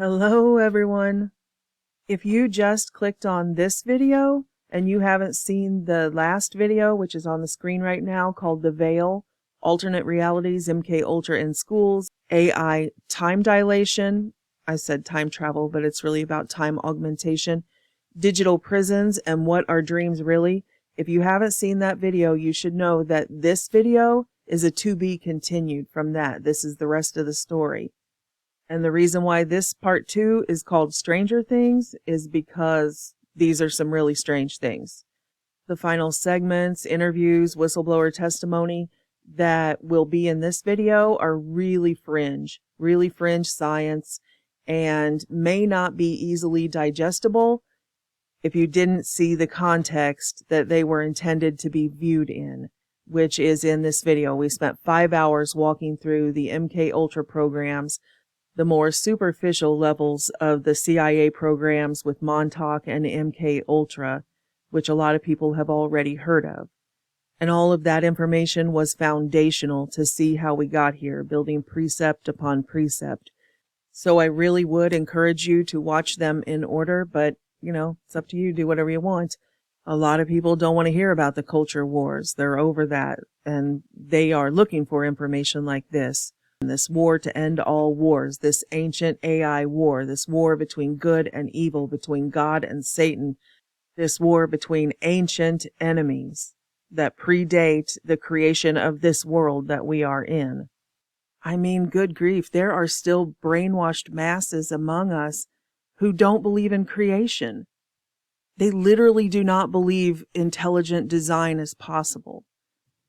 Hello everyone. If you just clicked on this video and you haven't seen the last video, which is on the screen right now, called The Veil, Alternate Realities, MKULTRA in Schools, AI Time Dilation, I said time travel, but it's really about time augmentation, digital prisons, and what are dreams really? If you haven't seen that video, you should know that this video is a to be continued from that. This is the rest of the story. And the reason why this part 2 is called Stranger Things is because these are some really strange things. The final segments, interviews, whistleblower testimony that will be in this video are really fringe science, and may not be easily digestible if you didn't see the context that they were intended to be viewed in, which is in this video. We spent 5 hours walking through the MKULTRA programs, the more superficial levels of the CIA programs with Montauk and MKULTRA, which a lot of people have already heard of. And all of that information was foundational to see how we got here, building precept upon precept. So I really would encourage you to watch them in order, but, you know, it's up to you. Do whatever you want. A lot of people don't want to hear about the culture wars. They're over that, and they are looking for information like this. This war to end all wars, this ancient AI war, this war between good and evil, between God and Satan, this war between ancient enemies that predate the creation of this world that we are in. I mean, good grief, there are still brainwashed masses among us who don't believe in creation. They literally do not believe intelligent design is possible.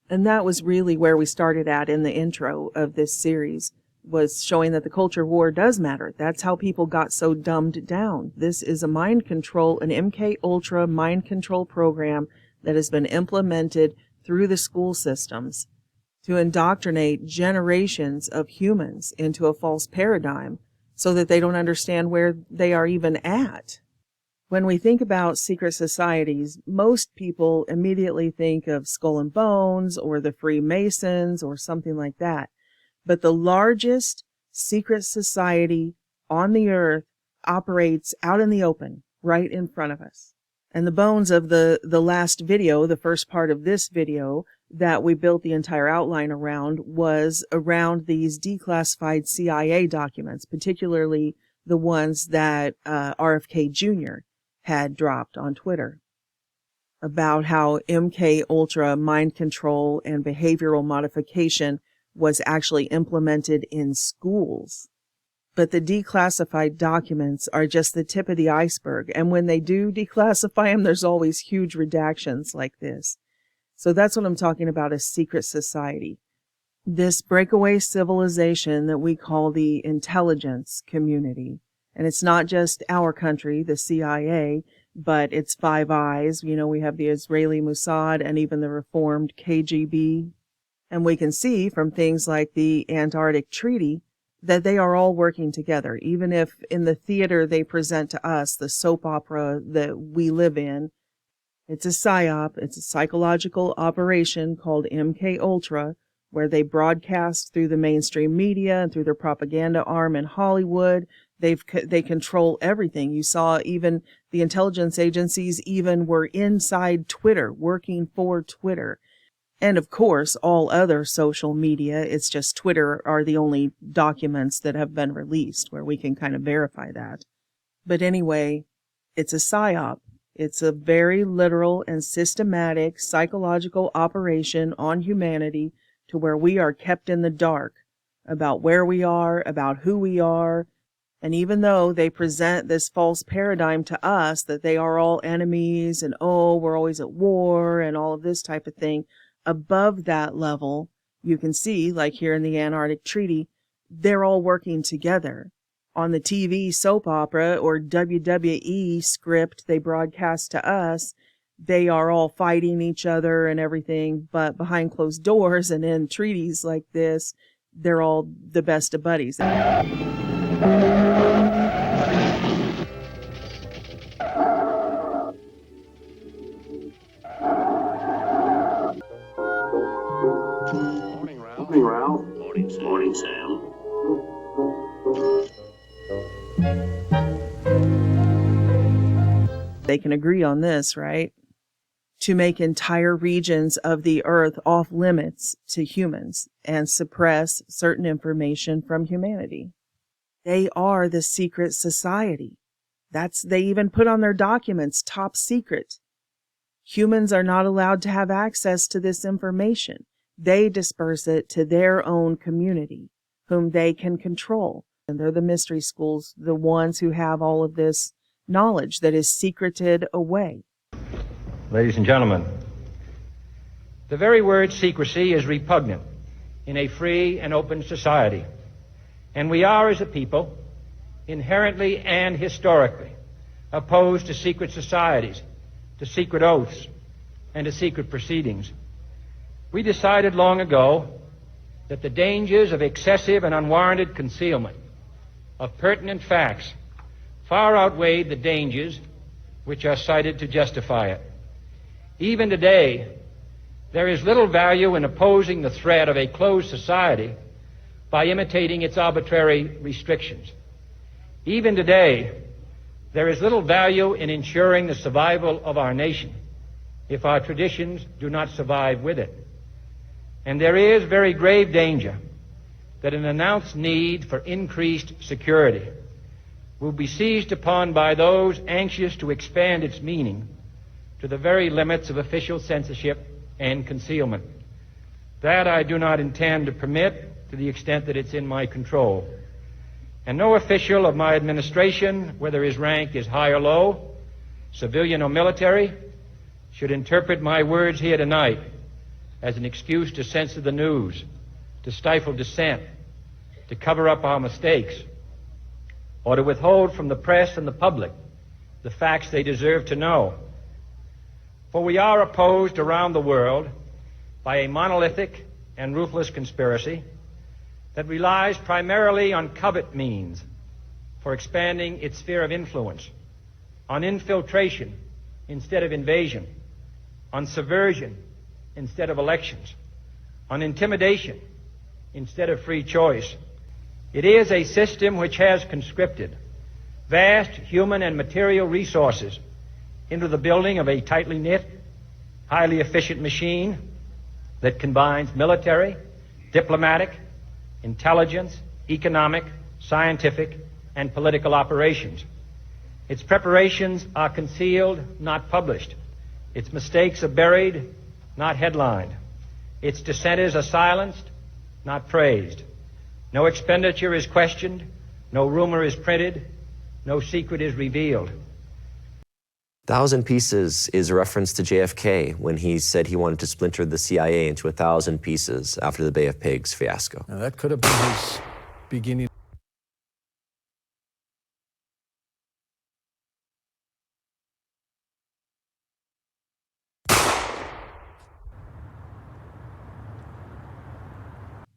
And that was really where we started at in the intro of this series, was showing that the culture war does matter. That's how people got so dumbed down. This is a mind control, an MKULTRA mind control program that has been implemented through the school systems to indoctrinate generations of humans into a false paradigm so that they don't understand where they are even at. When we think about secret societies, most people immediately think of Skull and Bones or the Freemasons or something like that. But the largest secret society on the earth operates out in the open, right in front of us. And the bones of the last video, the first part of this video that we built the entire outline around, was around these declassified CIA documents, particularly the ones that RFK Jr. had dropped on Twitter about how MKULTRA mind control and behavioral modification was actually implemented in schools. But the declassified documents are just the tip of the iceberg. And when they do declassify them, there's always huge redactions like this. So that's what I'm talking about, a secret society. This breakaway civilization that we call the intelligence community. And it's not just our country, the CIA, but it's Five Eyes. You know, we have the Israeli Mossad and even the reformed KGB. And we can see from things like the Antarctic Treaty that they are all working together. Even if in the theater they present to us, the soap opera that we live in, it's a PSYOP, it's a psychological operation called MKULTRA, where they broadcast through the mainstream media and through their propaganda arm in Hollywood. They control everything. You saw even the intelligence agencies even were inside Twitter, working for Twitter. And of course, all other social media. It's just Twitter are the only documents that have been released where we can kind of verify that. But anyway, it's a PSYOP. It's a very literal and systematic psychological operation on humanity to where we are kept in the dark about where we are, about who we are. And even though they present this false paradigm to us that they are all enemies and, oh, we're always at war and all of this type of thing, above that level, you can see, like here in the Antarctic Treaty, they're all working together. On the TV soap opera or WWE script they broadcast to us, they are all fighting each other and everything, but behind closed doors and in treaties like this, they're all the best of buddies. Morning, Ralph. Morning, Sam. They can agree on this, right? To make entire regions of the earth off limits to humans and suppress certain information from humanity. They are the secret society. They even put on their documents, top secret. Humans are not allowed to have access to this information. They disperse it to their own community, whom they can control. And they're the mystery schools, the ones who have all of this knowledge that is secreted away. Ladies and gentlemen, the very word secrecy is repugnant in a free and open society. And we are, as a people, inherently and historically opposed to secret societies, to secret oaths, and to secret proceedings. We decided long ago that the dangers of excessive and unwarranted concealment of pertinent facts far outweighed the dangers which are cited to justify it. Even today, there is little value in opposing the threat of a closed society by imitating its arbitrary restrictions. Even today, there is little value in ensuring the survival of our nation if our traditions do not survive with it. And there is very grave danger that an announced need for increased security will be seized upon by those anxious to expand its meaning to the very limits of official censorship and concealment. That I do not intend to permit to the extent that it's in my control. And no official of my administration, whether his rank is high or low, civilian or military, should interpret my words here tonight as an excuse to censor the news, to stifle dissent, to cover up our mistakes, or to withhold from the press and the public the facts they deserve to know. For we are opposed around the world by a monolithic and ruthless conspiracy that relies primarily on covert means for expanding its sphere of influence, on infiltration instead of invasion, on subversion instead of elections, on intimidation instead of free choice. It is a system which has conscripted vast human and material resources into the building of a tightly knit, highly efficient machine that combines military, diplomatic, intelligence, economic, scientific, and political operations. Its preparations are concealed, not published. Its mistakes are buried, not headlined. Its dissenters are silenced, not praised. No expenditure is questioned, no rumor is printed, no secret is revealed. 1,000 pieces is a reference to JFK when he said he wanted to splinter the CIA into 1,000 pieces after the Bay of Pigs fiasco. Now that could have been his beginning.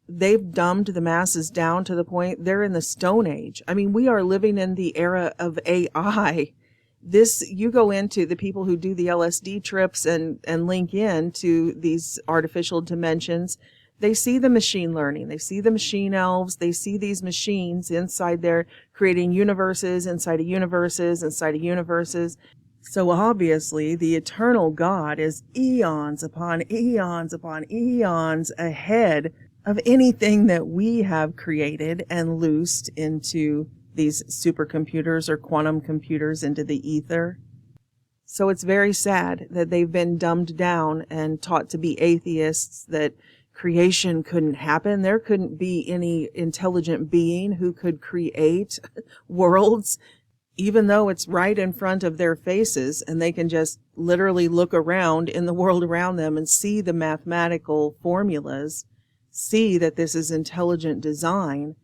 They've dumbed the masses down to the point they're in the Stone Age. I mean, we are living in the era of AI. You go into the people who do the LSD trips and link in to these artificial dimensions. They see the machine learning. They see the machine elves. They see these machines inside there creating universes inside of universes inside of universes. So obviously the eternal God is eons upon eons upon eons ahead of anything that we have created and loosed into these supercomputers or quantum computers into the ether. So it's very sad that they've been dumbed down and taught to be atheists, that creation couldn't happen. There couldn't be any intelligent being who could create worlds, even though it's right in front of their faces and they can just literally look around in the world around them and see the mathematical formulas, see that this is intelligent design.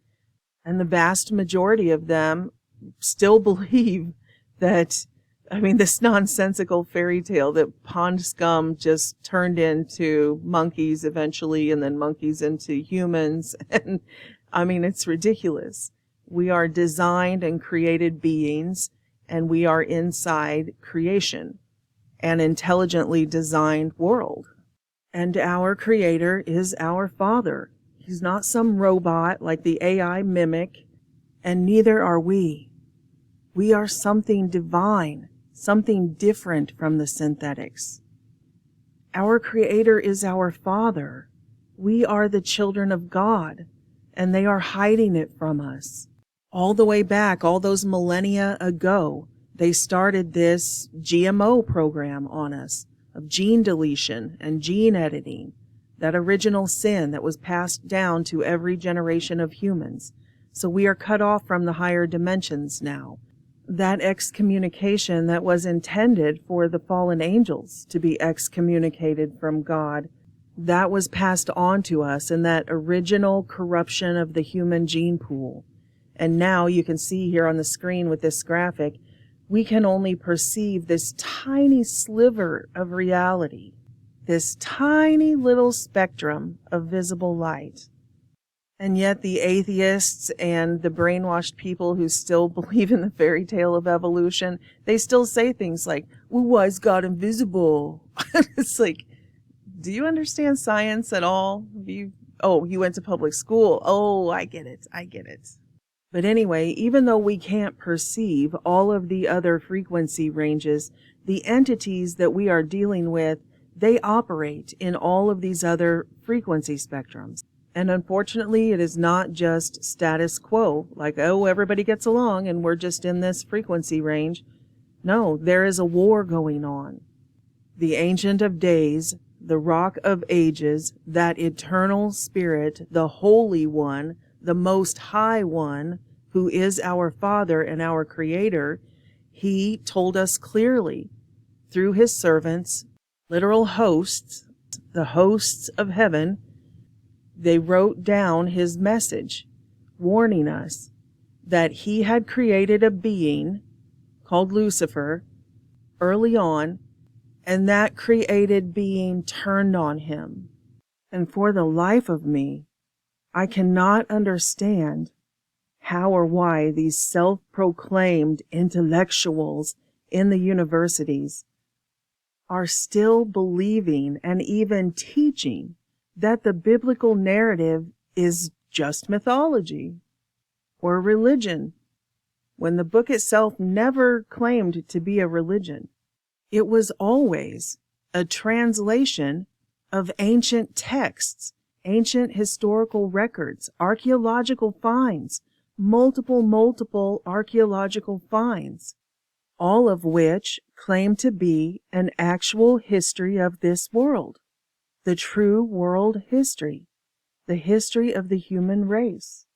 And the vast majority of them still believe that, this nonsensical fairy tale that pond scum just turned into monkeys eventually and then monkeys into humans. And it's ridiculous. We are designed and created beings, and we are inside creation, an intelligently designed world. And our creator is our Father. He's not some robot like the AI mimic, and neither are we. We are something divine, something different from the synthetics. Our Creator is our Father. We are the children of God, and they are hiding it from us. All the way back, all those millennia ago, they started this GMO program on us of gene deletion and gene editing, that original sin that was passed down to every generation of humans. So we are cut off from the higher dimensions now. That excommunication that was intended for the fallen angels to be excommunicated from God, that was passed on to us in that original corruption of the human gene pool. And now you can see here on the screen with this graphic, we can only perceive this tiny sliver of reality, this tiny little spectrum of visible light. And yet the atheists and the brainwashed people who still believe in the fairy tale of evolution, they still say things like, well, why is God invisible? It's like, do you understand science at all? You went to public school. Oh, I get it. But anyway, even though we can't perceive all of the other frequency ranges, the entities that we are dealing with, they operate in all of these other frequency spectrums. And unfortunately, it is not just status quo, like, oh, everybody gets along and we're just in this frequency range. No, there is a war going on. The Ancient of Days, the Rock of Ages, that eternal spirit, the Holy One, the Most High One, who is our Father and our Creator, He told us clearly through His servants, literal hosts, the hosts of heaven. They wrote down His message, warning us that He had created a being called Lucifer early on, and that created being turned on Him. And for the life of me, I cannot understand how or why these self-proclaimed intellectuals in the universities are still believing and even teaching that the biblical narrative is just mythology or religion, when the book itself never claimed to be a religion. It was always a translation of ancient texts, ancient historical records, archaeological finds, multiple archaeological finds, all of which claim to be an actual history of this world, the true world history, the history of the human race,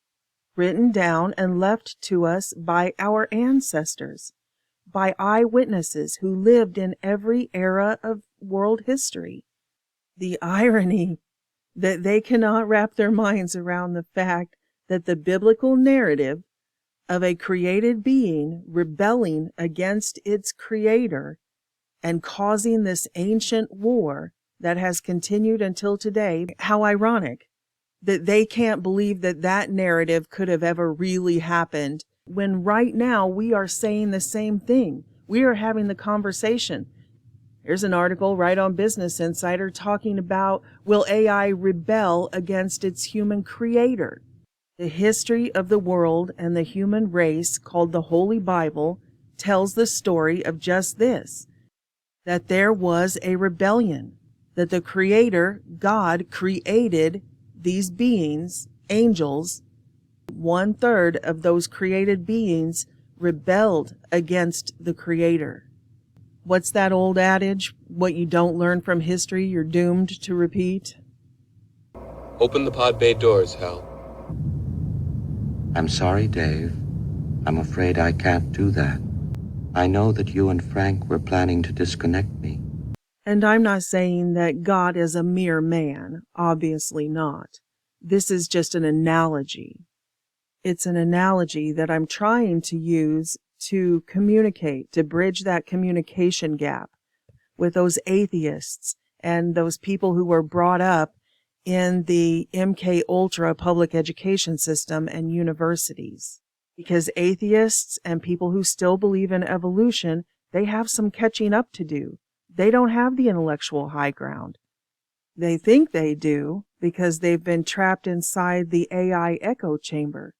written down and left to us by our ancestors, by eyewitnesses who lived in every era of world history. The irony that they cannot wrap their minds around the fact that the biblical narrative of a created being rebelling against its creator and causing this ancient war that has continued until today, how ironic that they can't believe that that narrative could have ever really happened, when right now we are saying the same thing. We are having the conversation. Here's an article right on Business Insider talking about, will AI rebel against its human creator? The history of the world and the human race, called the Holy Bible, tells the story of just this, that there was a rebellion, that the Creator, God, created these beings, angels. 1/3 of those created beings rebelled against the Creator. What's that old adage? What you don't learn from history, you're doomed to repeat. Open the pod bay doors, Hal. I'm sorry, Dave. I'm afraid I can't do that. I know that you and Frank were planning to disconnect me. And I'm not saying that God is a mere man. Obviously not. This is just an analogy. It's an analogy that I'm trying to use to communicate, to bridge that communication gap with those atheists and those people who were brought up in the MKULTRA public education system and universities. Because atheists and people who still believe in evolution, they have some catching up to do. They don't have the intellectual high ground. They think they do because they've been trapped inside the AI echo chamber.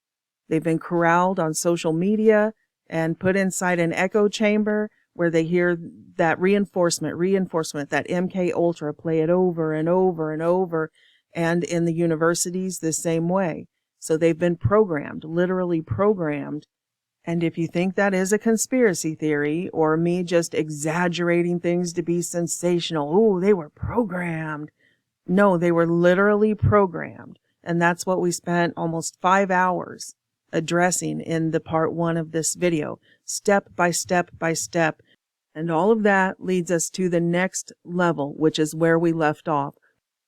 They've been corralled on social media and put inside an echo chamber where they hear that reinforcement, that MKUltra, play it over and over and over. And in the universities, the same way. So they've been programmed, literally programmed. And if you think that is a conspiracy theory or me just exaggerating things to be sensational, oh, they were programmed. No, they were literally programmed. And that's what we spent almost 5 hours addressing in the part 1 of this video, step by step by step. And all of that leads us to the next level, which is where we left off.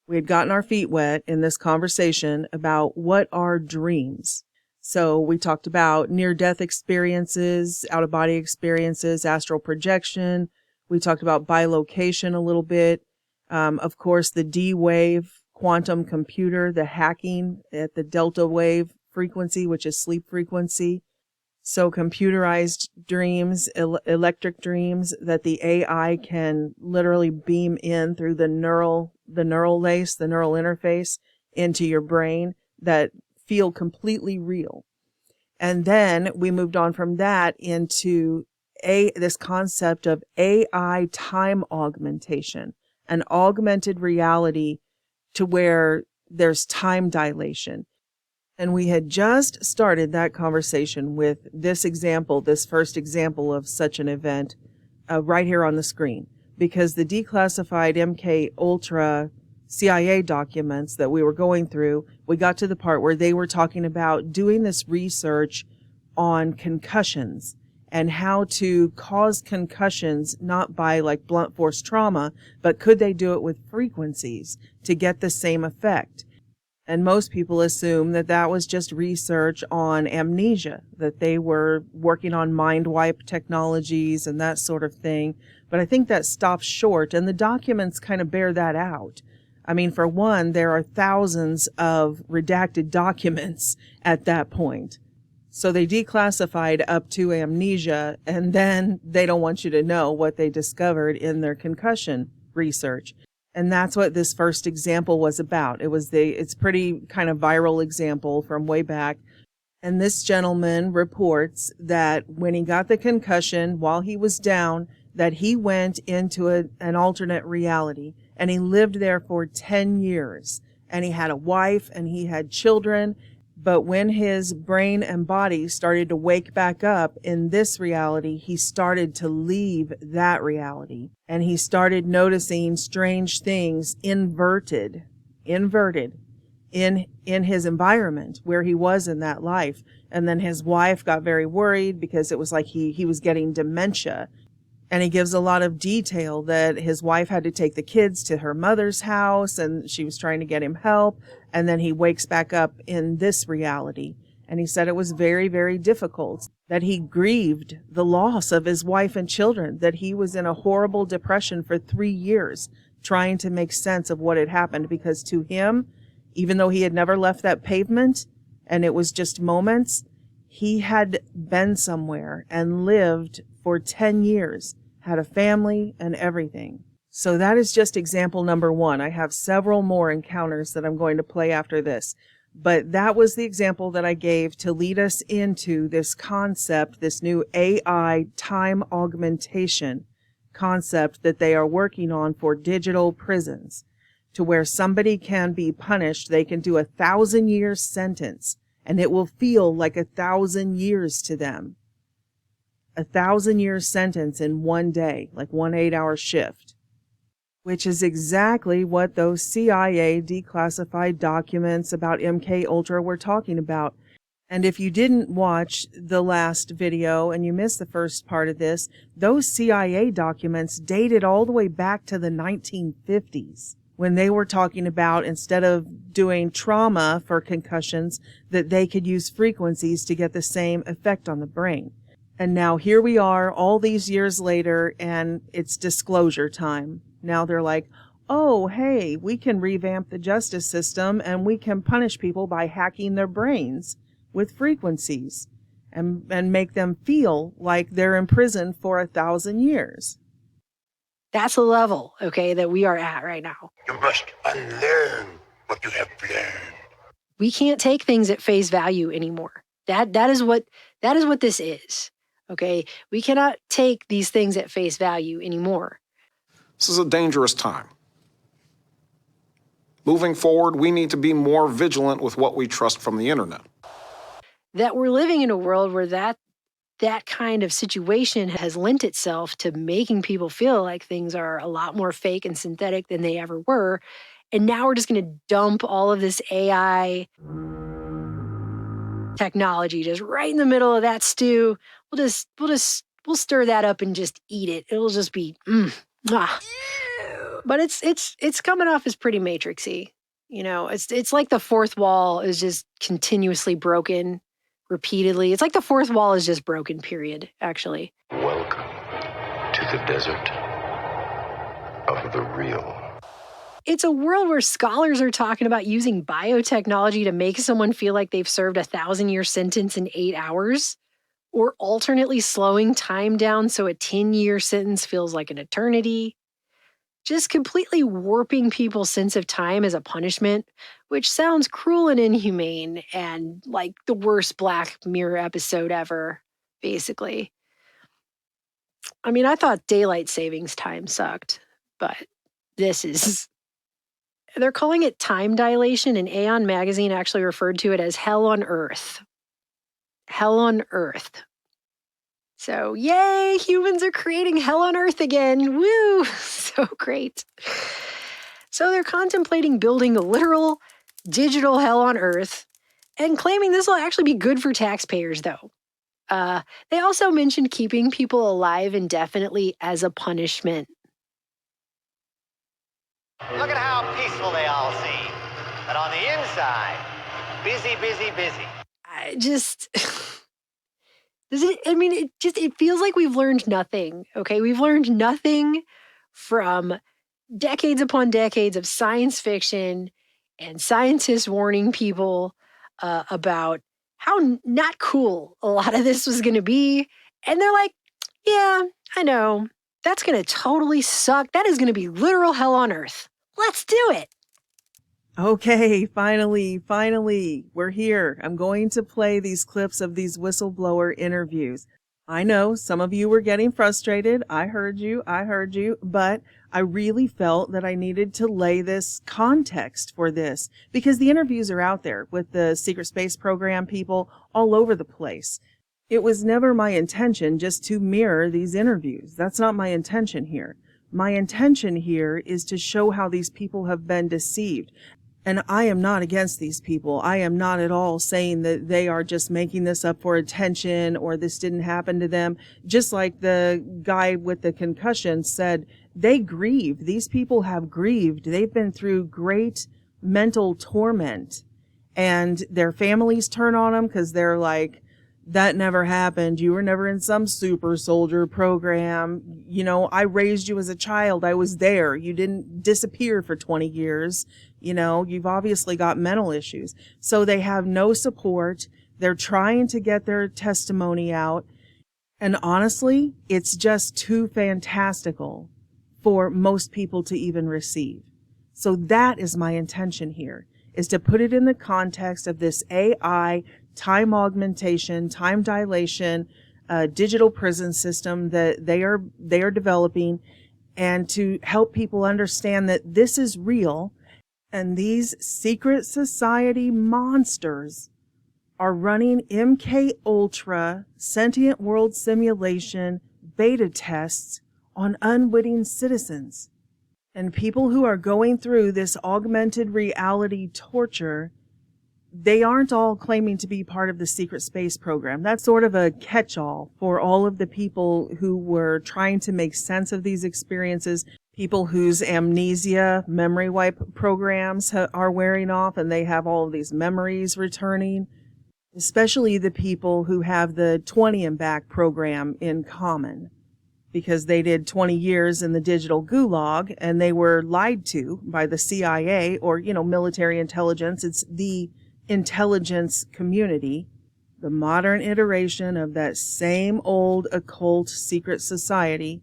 We had gotten our feet wet in this conversation about what are dreams. So we talked about near-death experiences, out-of-body experiences, astral projection. We talked about bilocation a little bit. Of course, the D-wave quantum computer, the hacking at the delta wave frequency, which is sleep frequency. So computerized dreams, electric dreams that the AI can literally beam in through the neural lace, the neural interface into your brain that feel completely real. And then we moved on from that into this concept of AI time augmentation, an augmented reality to where there's time dilation. And we had just started that conversation with this example, this first example of such an event right here on the screen, because the declassified MKUltra CIA documents that we were going through, we got to the part where they were talking about doing this research on concussions and how to cause concussions, not by like blunt force trauma, but could they do it with frequencies to get the same effect? And most people assume that that was just research on amnesia, that they were working on mind wipe technologies and that sort of thing. But I think that stops short, and the documents kind of bear that out. I mean, for one, there are thousands of redacted documents at that point. So they declassified up to amnesia, and then they don't want you to know what they discovered in their concussion research. And that's what this first example was about. It's pretty kind of viral example from way back. And this gentleman reports that when he got the concussion while he was down, that he went into an alternate reality. And he lived there for 10 years. And he had a wife and he had children. But when his brain and body started to wake back up in this reality, he started to leave that reality. And he started noticing strange things inverted in his environment where he was in that life. And then his wife got very worried because it was like he was getting dementia. And he gives a lot of detail that his wife had to take the kids to her mother's house and she was trying to get him help. And then he wakes back up in this reality. And he said it was very, very difficult, that he grieved the loss of his wife and children, that he was in a horrible depression for 3 years trying to make sense of what had happened, because to him, even though he had never left that pavement and it was just moments, he had been somewhere and lived for 10 years, had a family and everything. So that is just example number 1. I have several more encounters that I'm going to play after this. But that was the example that I gave to lead us into this concept, this new AI time augmentation concept that they are working on for digital prisons, to where somebody can be punished. They can do a 1,000-year sentence and it will feel like 1,000 years to them. 1,000-year sentence in one day, like 1 8-hour shift, which is exactly what those CIA declassified documents about MKUltra were talking about. And if you didn't watch the last video and you missed the first part of this, those CIA documents dated all the way back to the 1950s, when they were talking about, instead of doing trauma for concussions, that they could use frequencies to get the same effect on the brain. And now here we are all these years later, and it's disclosure time. Now they're like, oh, hey, we can revamp the justice system and we can punish people by hacking their brains with frequencies and make them feel like they're in prison for 1,000 years. That's the level, okay, that we are at right now. You must unlearn what you have learned. We can't take things at face value anymore. That is what this is. Okay, we cannot take these things at face value anymore. This is a dangerous time. Moving forward, we need to be more vigilant with what we trust from the internet. That we're living in a world where that kind of situation has lent itself to making people feel like things are a lot more fake and synthetic than they ever were. And now we're just going to dump all of this AI technology just right in the middle of that stew. We'll stir that up and just eat it. It'll just be But it's coming off as pretty matrixy. You know, it's like the fourth wall is just continuously broken repeatedly. It's like the fourth wall is just broken, period, actually. Welcome to the desert of the real. It's a world where scholars are talking about using biotechnology to make someone feel like they've served a 1,000-year sentence in 8 hours, or alternately slowing time down so a 10-year sentence feels like an eternity. Just completely warping people's sense of time as a punishment, which sounds cruel and inhumane and like the worst Black Mirror episode ever, basically. I mean, I thought daylight savings time sucked, but this is... They're calling it time dilation, and Aeon magazine actually referred to it as hell on earth. Hell on earth. So, yay, humans are creating hell on earth again. Woo, so great. So they're contemplating building a literal digital hell on earth and claiming this will actually be good for taxpayers, though. They also mentioned keeping people alive indefinitely as a punishment. Look at how peaceful they all seem. But on the inside, busy, busy, busy. It feels like we've learned nothing, okay? We've learned nothing from decades upon decades of science fiction and scientists warning people about how not cool a lot of this was going to be. And they're like, yeah, I know. That's going to totally suck. That is going to be literal hell on earth. Let's do it. Okay, finally, we're here. I'm going to play these clips of these whistleblower interviews. I know some of you were getting frustrated. I heard you, but I really felt that I needed to lay this context for this because the interviews are out there with the secret space program people all over the place. It was never my intention just to mirror these interviews. That's not my intention here. My intention here is to show how these people have been deceived. And I am not against these people. I am not at all saying that they are just making this up for attention or this didn't happen to them. Just like the guy with the concussion said, they grieve. These people have grieved. They've been through great mental torment. And their families turn on them because they're like, that never happened. You were never in some super soldier program. You know, I raised you as a child. I was there. You didn't disappear for 20 years. You know, you've obviously got mental issues. So they have no support. They're trying to get their testimony out. And honestly, it's just too fantastical for most people to even receive. So that is my intention here, is to put it in the context of this AI time augmentation, time dilation, digital prison system that they are developing, and to help people understand that this is real and these secret society monsters are running MKULTRA sentient world simulation beta tests on unwitting citizens. And people who are going through this augmented reality torture, they aren't all claiming to be part of the secret space program. That's sort of a catch-all for all of the people who were trying to make sense of these experiences, people whose amnesia memory wipe programs are wearing off and they have all of these memories returning, especially the people who have the 20 and back program in common because they did 20 years in the digital gulag and they were lied to by the CIA or, military intelligence. It's the intelligence community, the modern iteration of that same old occult secret society.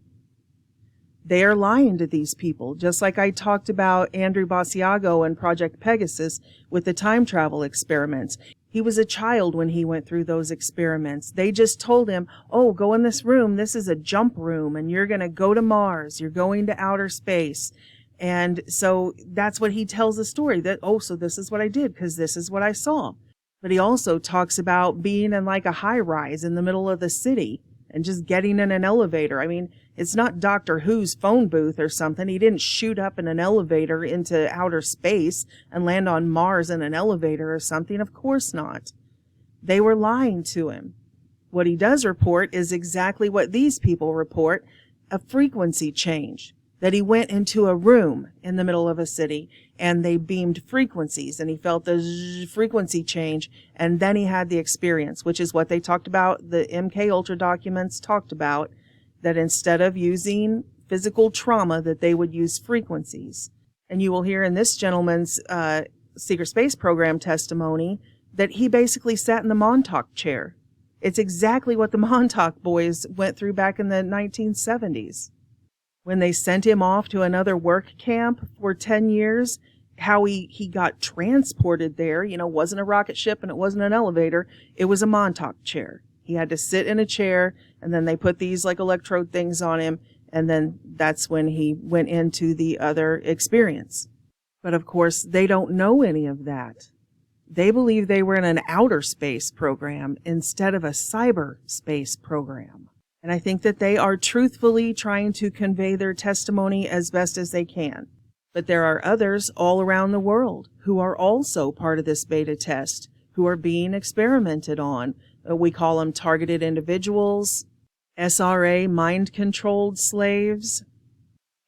They are lying to these people, just like I talked about Andrew Basiago and Project Pegasus with the time travel experiments. He was a child when he went through those experiments. They just told him, oh, go in this room. This is a jump room and you're going to go to Mars. You're going to outer space. And so that's what he tells the story that, oh, so this is what I did because this is what I saw. But he also talks about being in like a high rise in the middle of the city and just getting in an elevator. I mean, it's not Doctor Who's phone booth or something. He didn't shoot up in an elevator into outer space and land on Mars in an elevator or something. Of course not. They were lying to him. What he does report is exactly what these people report, a frequency change. That he went into a room in the middle of a city and they beamed frequencies and he felt the frequency change and then he had the experience, which is what they talked about. The MKULTRA documents talked about that instead of using physical trauma that they would use frequencies. And you will hear in this gentleman's secret space program testimony that he basically sat in the Montauk chair. It's exactly what the Montauk boys went through back in the 1970s. When they sent him off to another work camp for 10 years, how he got transported there, wasn't a rocket ship and it wasn't an elevator. It was a Montauk chair. He had to sit in a chair and then they put these like electrode things on him. And then that's when he went into the other experience. But of course, they don't know any of that. They believe they were in an outer space program instead of a cyberspace program. And I think that they are truthfully trying to convey their testimony as best as they can. But there are others all around the world who are also part of this beta test, who are being experimented on. We call them targeted individuals, SRA mind-controlled slaves,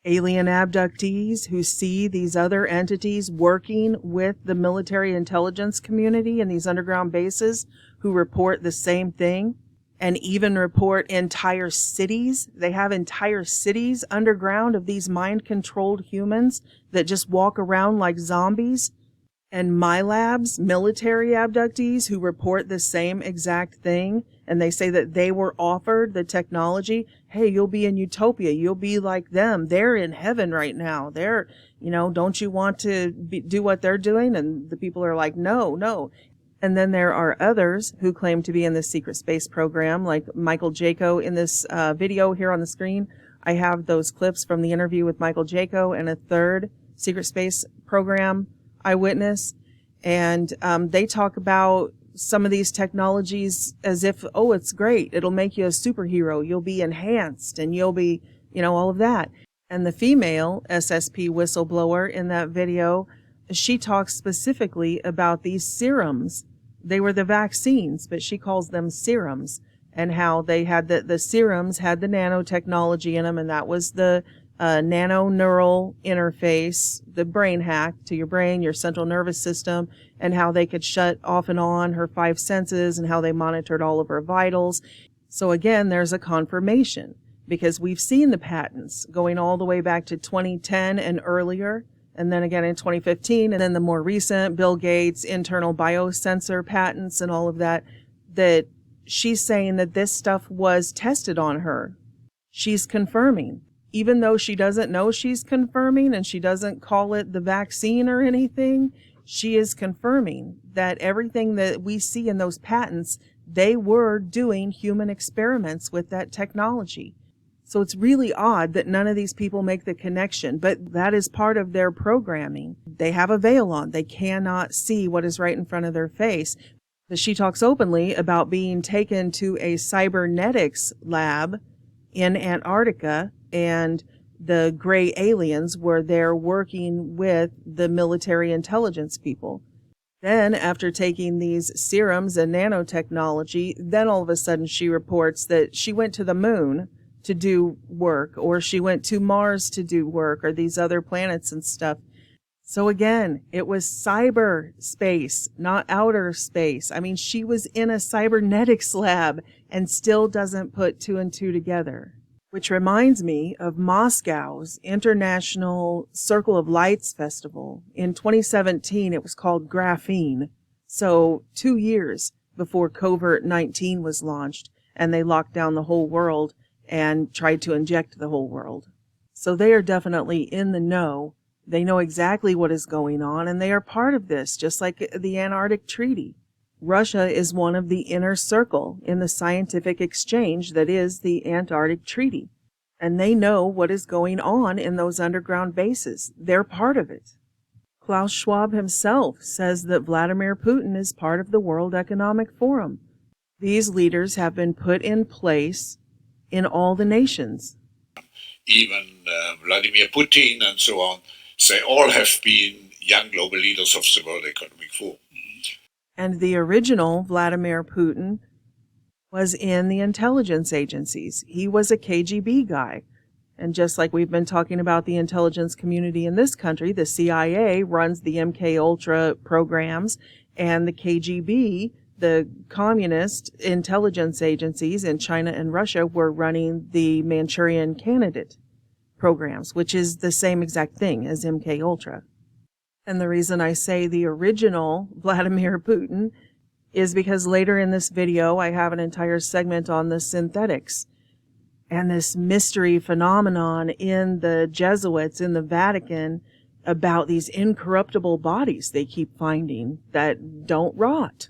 alien abductees who see these other entities working with the military intelligence community in these underground bases who report the same thing. And even report entire cities. They have entire cities underground of these mind-controlled humans that just walk around like zombies. And MILABs, military abductees, who report the same exact thing. And they say that they were offered the technology. Hey, you'll be in utopia. You'll be like them. They're in heaven right now. They're, don't you want to do what they're doing? And the people are like, no. And then there are others who claim to be in this secret space program, like Michael Jaco in this video here on the screen. I have those clips from the interview with Michael Jaco and a third secret space program eyewitness. And they talk about some of these technologies as if, oh, it's great. It'll make you a superhero. You'll be enhanced and you'll be, all of that. And the female SSP whistleblower in that video, she talks specifically about these serums. They were the vaccines, but she calls them serums, and how they had the serums had the nanotechnology in them, and that was the nano-neural interface, the brain hack to your brain, your central nervous system, and how they could shut off and on her 5 senses and how they monitored all of her vitals. So again, there's a confirmation because we've seen the patents going all the way back to 2010 and earlier. And then again in 2015, and then the more recent Bill Gates internal biosensor patents and all of that, that she's saying that this stuff was tested on her. She's confirming, even though she doesn't know she's confirming and she doesn't call it the vaccine or anything, she is confirming that everything that we see in those patents, they were doing human experiments with that technology. So it's really odd that none of these people make the connection, but that is part of their programming. They have a veil on. They cannot see what is right in front of their face. But she talks openly about being taken to a cybernetics lab in Antarctica, and the gray aliens were there working with the military intelligence people. Then, after taking these serums and nanotechnology, then all of a sudden she reports that she went to the moon to do work, or she went to Mars to do work, or these other planets and stuff. So again, it was cyberspace, not outer space. I mean, she was in a cybernetics lab and still doesn't put 2 and 2 together. Which reminds me of Moscow's International Circle of Lights Festival. In 2017, it was called Graphene. So 2 years before COVID-19 was launched, and they locked down the whole world and tried to inject the whole world. So they are definitely in the know. They know exactly what is going on, and they are part of this, just like the Antarctic Treaty. Russia is one of the inner circle in the scientific exchange that is the Antarctic Treaty. And they know what is going on in those underground bases. They're part of it. Klaus Schwab himself says that Vladimir Putin is part of the World Economic Forum. These leaders have been put in place in all the nations. Even Vladimir Putin and so on, they all have been young global leaders of the World Economic Forum. And the original Vladimir Putin was in the intelligence agencies. He was a KGB guy. And just like we've been talking about the intelligence community in this country, the CIA runs the MKULTRA programs, and the KGB, the communist intelligence agencies in China and Russia, were running the Manchurian Candidate programs, which is the same exact thing as MKUltra. And the reason I say the original Vladimir Putin is because later in this video, I have an entire segment on the synthetics and this mystery phenomenon in the Jesuits in the Vatican about these incorruptible bodies they keep finding that don't rot.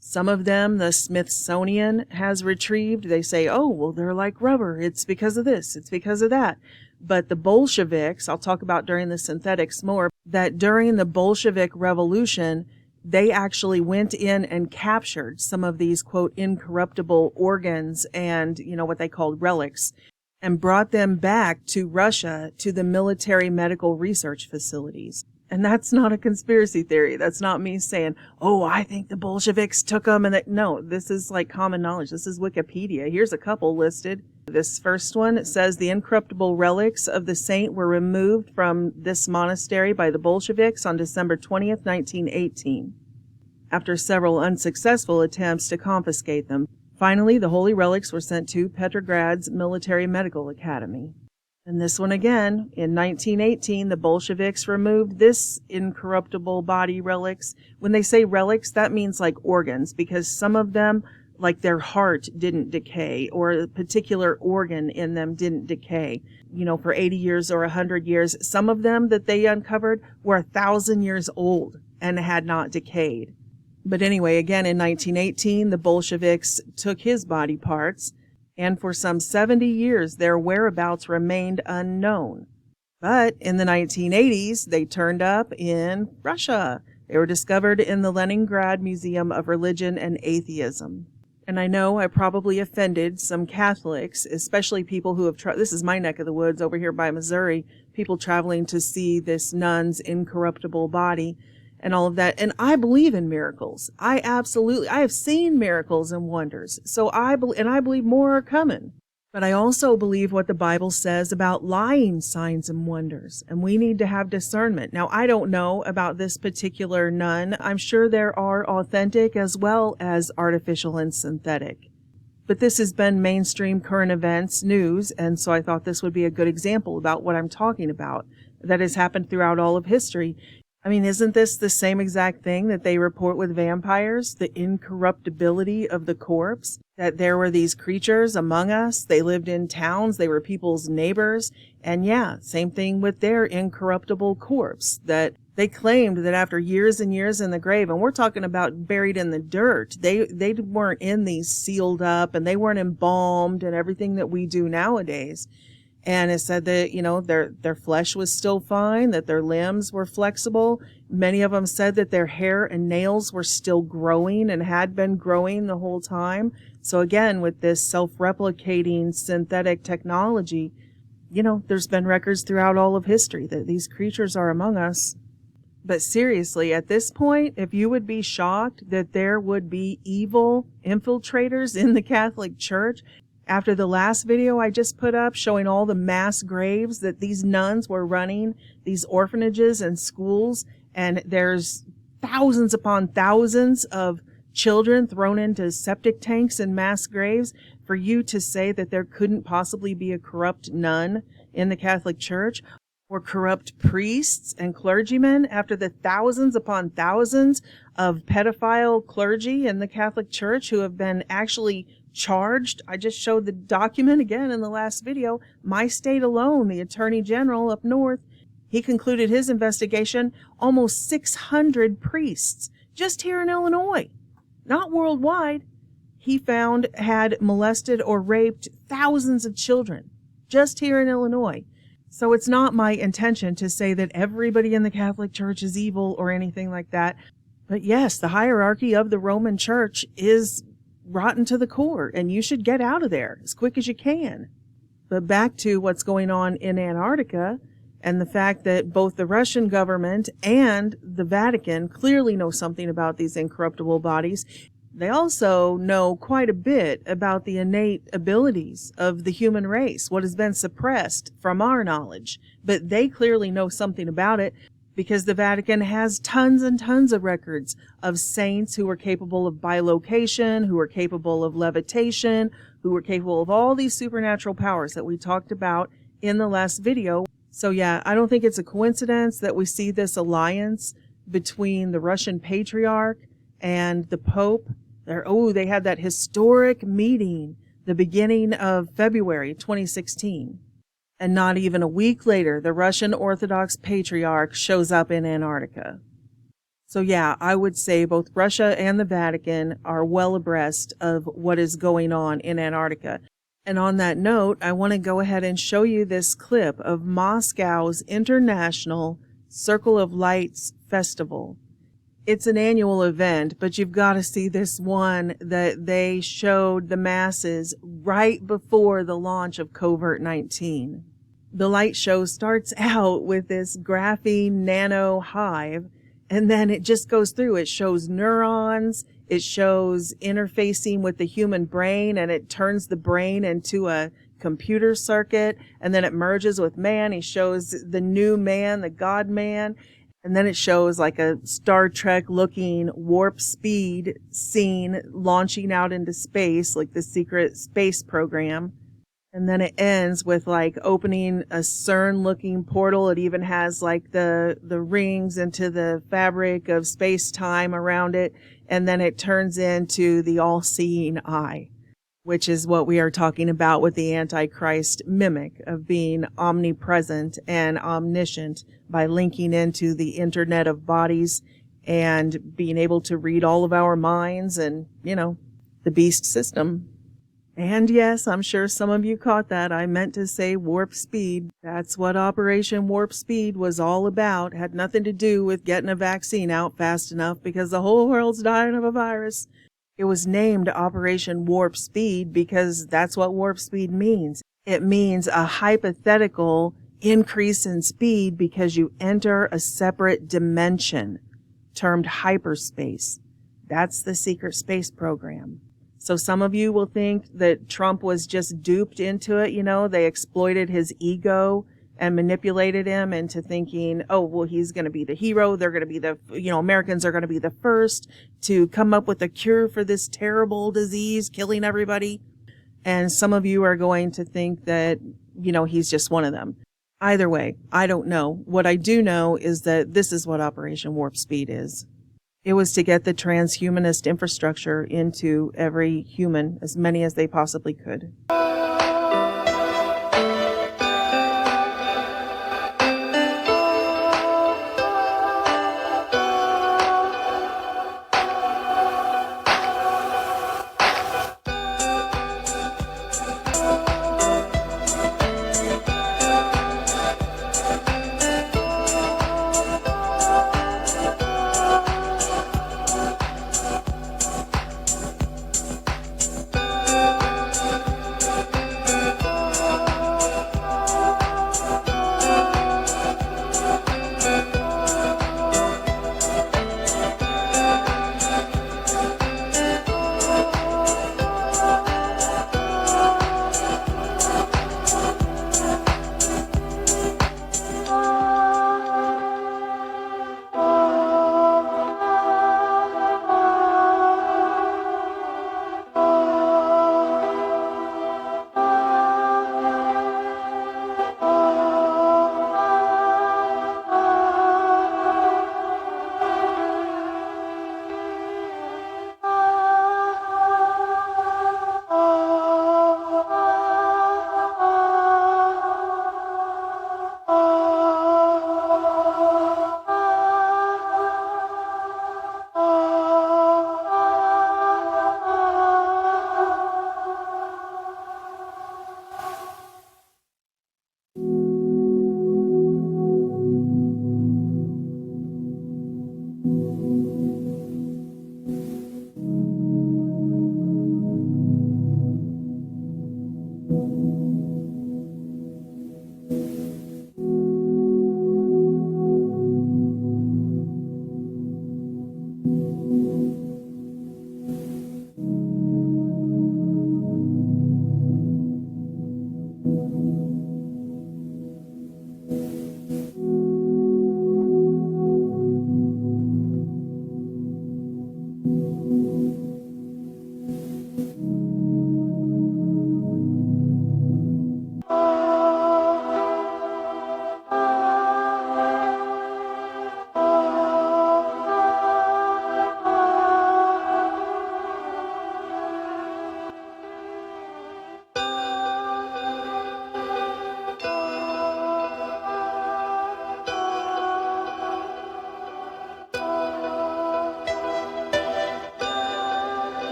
Some of them the Smithsonian has retrieved. They say, oh, well, they're like rubber. It's because of this. It's because of that. But the Bolsheviks, I'll talk about during the synthetics more, that during the Bolshevik Revolution, they actually went in and captured some of these, quote, incorruptible organs and, what they called relics, and brought them back to Russia to the military medical research facilities. And that's not a conspiracy theory. That's not me saying, oh, I think the Bolsheviks took them. No, this is like common knowledge. This is Wikipedia. Here's a couple listed. This first one, it says the incorruptible relics of the saint were removed from this monastery by the Bolsheviks on December 20th, 1918, after several unsuccessful attempts to confiscate them. Finally, the holy relics were sent to Petrograd's Military Medical Academy. And this one again, in 1918, the Bolsheviks removed this incorruptible body relics. When they say relics, that means like organs, because some of them, like their heart didn't decay, or a particular organ in them didn't decay, for 80 years or 100 years. Some of them that they uncovered were 1,000 years old and had not decayed. But anyway, again, in 1918, the Bolsheviks took his body parts, and for some 70 years, their whereabouts remained unknown. But in the 1980s, they turned up in Russia. They were discovered in the Leningrad Museum of Religion and Atheism. And I know I probably offended some Catholics, especially people who have this is my neck of the woods over here by Missouri, people traveling to see this nun's incorruptible body and all of that. And I believe in miracles. I have seen miracles and wonders. So I believe more are coming. But I also believe what the Bible says about lying signs and wonders. And we need to have discernment. Now, I don't know about this particular nun. I'm sure there are authentic as well as artificial and synthetic. But this has been mainstream current events news. And so I thought this would be a good example about what I'm talking about that has happened throughout all of history. I mean, isn't this the same exact thing that they report with vampires? The incorruptibility of the corpse? That there were these creatures among us. They lived in towns. They were people's neighbors. And yeah, same thing with their incorruptible corpse. That they claimed that after years and years in the grave, and we're talking about buried in the dirt, they weren't in these sealed up and they weren't embalmed and everything that we do nowadays. And it said that, their flesh was still fine, that their limbs were flexible. Many of them said that their hair and nails were still growing and had been growing the whole time. So again, with this self-replicating synthetic technology, there's been records throughout all of history that these creatures are among us. But seriously, at this point, if you would be shocked that there would be evil infiltrators in the Catholic Church, after the last video I just put up showing all the mass graves that these nuns were running, these orphanages and schools, and there's thousands upon thousands of children thrown into septic tanks and mass graves, for you to say that there couldn't possibly be a corrupt nun in the Catholic Church or corrupt priests and clergymen after the thousands upon thousands of pedophile clergy in the Catholic Church who have been actually charged. I just showed the document again in the last video. My state alone, the Attorney General up north, he concluded his investigation, almost 600 priests just here in Illinois not worldwide, he found had molested or raped thousands of children just here in Illinois. So it's not my intention to say that everybody in the Catholic Church is evil or anything like that. But yes, the hierarchy of the Roman Church is rotten to the core, and you should get out of there as quick as you can. But back to what's going on in Antarctica and the fact that both the Russian government and the Vatican clearly know something about these incorruptible bodies. They also know quite a bit about the innate abilities of the human race, what has been suppressed from our knowledge. But they clearly know something about it because the Vatican has tons and tons of records of saints who were capable of bilocation, who were capable of levitation, who were capable of all these supernatural powers that we talked about in the last video. So yeah, I don't think it's a coincidence that we see this alliance between the Russian Patriarch and the Pope. They had that historic meeting the beginning of February 2016. And not even a week later, the Russian Orthodox Patriarch shows up in Antarctica. So yeah, I would say both Russia and the Vatican are well abreast of what is going on in Antarctica. And on that note, I want to go ahead and show you this clip of Moscow's International Circle of Lights Festival. It's an annual event, but you've got to see this one that they showed the masses right before the launch of Covert-19. The light show starts out with this graphene nano hive, and then it just goes through. It shows neurons, it shows interfacing with the human brain, and it turns the brain into a computer circuit, and then it merges with man. He shows the new man, the God man. And then it shows like a Star Trek looking warp speed scene launching out into space, like the secret space program. And then it ends with like opening a CERN looking portal. It even has like the rings into the fabric of space time around it. And then it turns into the all-seeing eye, which is what we are talking about with the Antichrist mimic of being omnipresent and omniscient by linking into the Internet of Bodies and being able to read all of our minds and, the beast system. And yes, I'm sure some of you caught that. I meant to say warp speed. That's what Operation Warp Speed was all about. It had nothing to do with getting a vaccine out fast enough because the whole world's dying of a virus. It was named Operation Warp Speed because that's what warp speed means. It means a hypothetical increase in speed because you enter a separate dimension termed hyperspace. That's the secret space program. So some of you will think that Trump was just duped into it. They exploited his ego and manipulated him into thinking, oh, well, he's going to be the hero. They're going to be Americans are going to be the first to come up with a cure for this terrible disease killing everybody. And some of you are going to think that, he's just one of them. Either way, I don't know. What I do know is that this is what Operation Warp Speed is. It was to get the transhumanist infrastructure into every human, as many as they possibly could.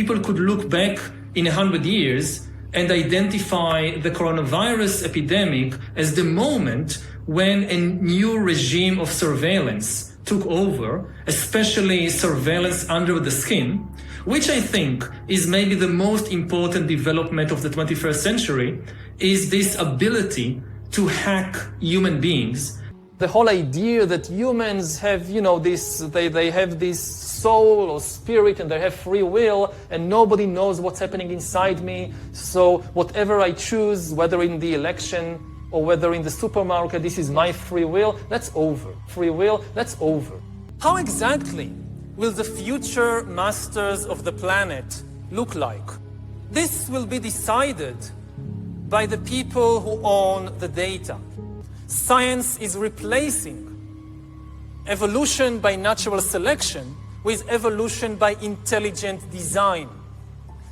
people could look back in 100 years and identify the coronavirus epidemic as the moment when a new regime of surveillance took over, especially surveillance under the skin, which I think is maybe the most important development of the 21st century, is this ability to hack human beings. The whole idea that humans have, they have this soul or spirit and they have free will and nobody knows what's happening inside me. So whatever I choose, whether in the election or whether in the supermarket, this is my free will, that's over. Free will, that's over. How exactly will the future masters of the planet look like? This will be decided by the people who own the data. Science is replacing evolution by natural selection with evolution by intelligent design.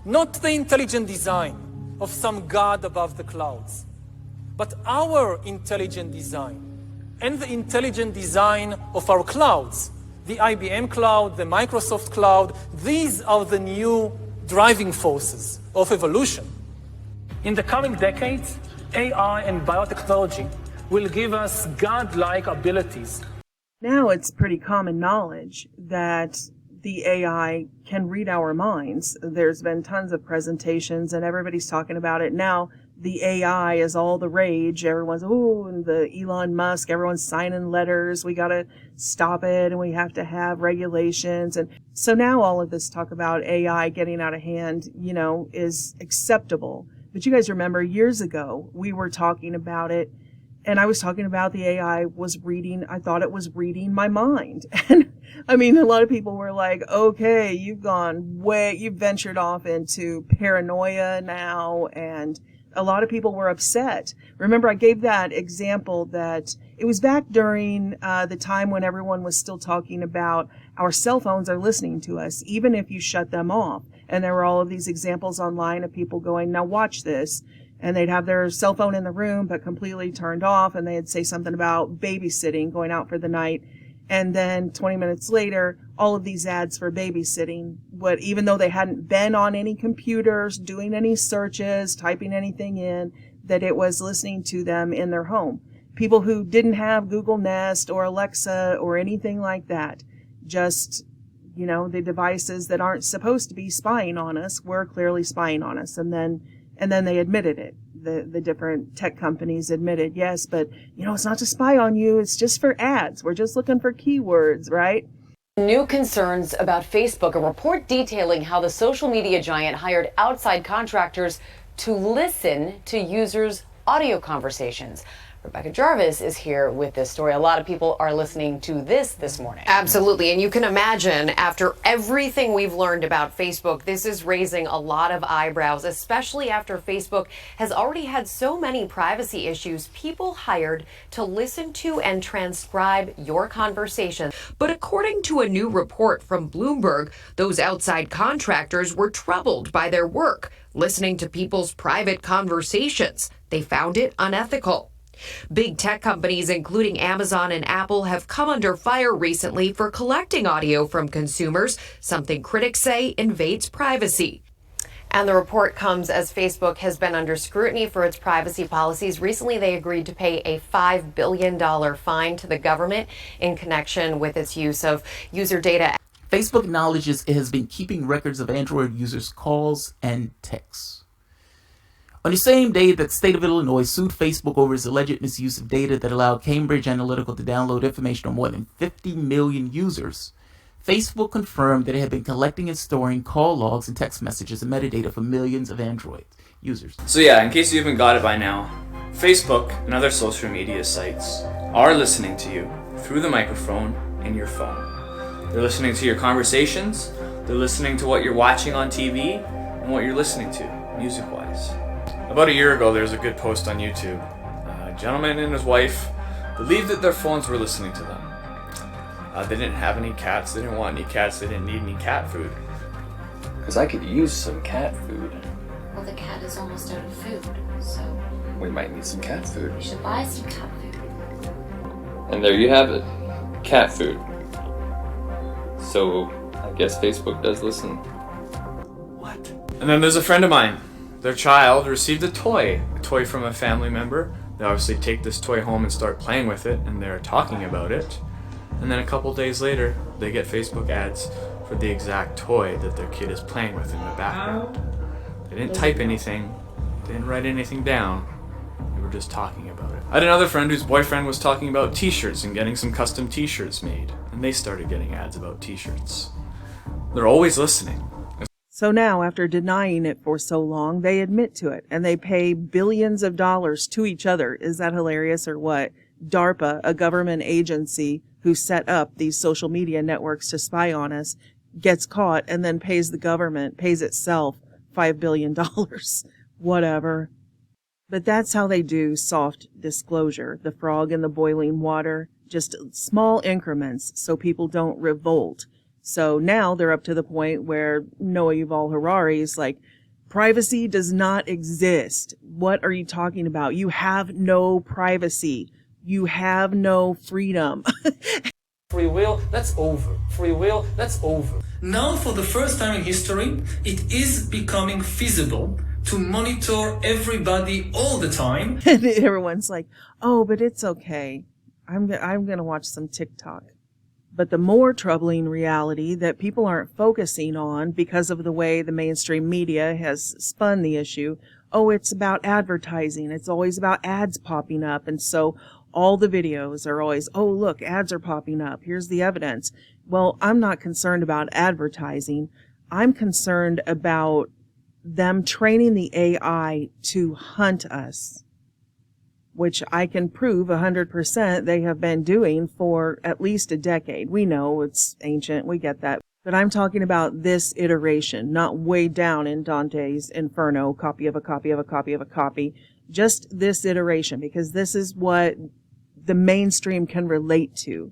Not the intelligent design of some god above the clouds, but our intelligent design and the intelligent design of our clouds, the IBM cloud, the Microsoft cloud. These are the new driving forces of evolution. In the coming decades, AI and biotechnology will give us godlike abilities. Now it's pretty common knowledge that the AI can read our minds. There's been tons of presentations and everybody's talking about it. Now the AI is all the rage. Everyone's, and the Elon Musk, everyone's signing letters. We got to stop it and we have to have regulations. And so now all of this talk about AI getting out of hand, is acceptable. But you guys remember years ago, we were talking about it. And I was talking about the AI I thought it was reading my mind. And I mean, a lot of people were like, okay, you've ventured off into paranoia now. And a lot of people were upset. Remember, I gave that example that it was back during the time when everyone was still talking about our cell phones are listening to us, even if you shut them off. And there were all of these examples online of people going, now watch this. And they'd have their cell phone in the room, but completely turned off. And they'd say something about babysitting, going out for the night. And then 20 minutes later, all of these ads for babysitting, even though they hadn't been on any computers, doing any searches, typing anything in, that it was listening to them in their home. People who didn't have Google Nest or Alexa or anything like that, just, the devices that aren't supposed to be spying on us were clearly spying on us. And then they admitted it. The different tech companies admitted, yes, but it's not to spy on you. It's just for ads. We're just looking for keywords, right? New concerns about Facebook. A report detailing how the social media giant hired outside contractors to listen to users' audio conversations. Rebecca Jarvis is here with this story. A lot of people are listening to this morning. Absolutely. And you can imagine, after everything we've learned about Facebook, this is raising a lot of eyebrows, especially after Facebook has already had so many privacy issues. People hired to listen to and transcribe your conversation. But according to a new report from Bloomberg, those outside contractors were troubled by their work, listening to people's private conversations. They found it unethical. Big tech companies, including Amazon and Apple, have come under fire recently for collecting audio from consumers, something critics say invades privacy. And the report comes as Facebook has been under scrutiny for its privacy policies. Recently, they agreed to pay a $5 billion fine to the government in connection with its use of user data. Facebook acknowledges it has been keeping records of Android users' calls and texts. On the same day that the state of Illinois sued Facebook over its alleged misuse of data that allowed Cambridge Analytica to download information on more than 50 million users, Facebook confirmed that it had been collecting and storing call logs and text messages and metadata for millions of Android users. So yeah, in case you haven't got it by now, Facebook and other social media sites are listening to you through the microphone in your phone. They're listening to your conversations, they're listening to what you're watching on TV, and what you're listening to, music-wise. About a year ago, there was a good post on YouTube. A gentleman and his wife believed that their phones were listening to them. They didn't have any cats, they didn't want any cats, they didn't need any cat food. Because I could use some cat food. Well, the cat is almost out of food, so... We might need some cat food. We should buy some cat food. And there you have it. Cat food. So, I guess Facebook does listen. And then there's a friend of mine. Their child received a toy from a family member. They obviously take this toy home and start playing with it, and they're talking about it. And then a couple days later, they get Facebook ads for the exact toy that their kid is playing with in the background. They didn't type anything, they didn't write anything down, they were just talking about it. I had another friend whose boyfriend was talking about t-shirts and getting some custom t-shirts made, and they started getting ads about t-shirts. They're always listening. So now, after denying it for so long, they admit to it, and they pay billions of dollars to each other. Is that hilarious or what? DARPA, a government agency who set up these social media networks to spy on us, gets caught and then pays the government, pays itself $5 billion. Whatever. But that's how they do soft disclosure. The frog in the boiling water, just small increments so people don't revolt. So now they're up to the point where Noah Yuval Harari's like, privacy does not exist. What are you talking about? You have no privacy. You have no freedom. Free will, that's over. Free will, that's over. Now, for the first time in history, it is becoming feasible to monitor everybody all the time. And everyone's like, oh, but it's okay. I'm going to watch some TikTok. But the more troubling reality that people aren't focusing on because of the way the mainstream media has spun the issue, oh, it's about advertising. It's always about ads popping up. And so all the videos are always, oh, look, ads are popping up. Here's the evidence. Well, I'm not concerned about advertising. I'm concerned about them training the AI to hunt us, which I can prove 100% they have been doing for at least a decade. We know it's ancient. We get that. But I'm talking about this iteration, not way down in Dante's Inferno, copy of a copy of a copy of a copy. Just this iteration, because this is what the mainstream can relate to.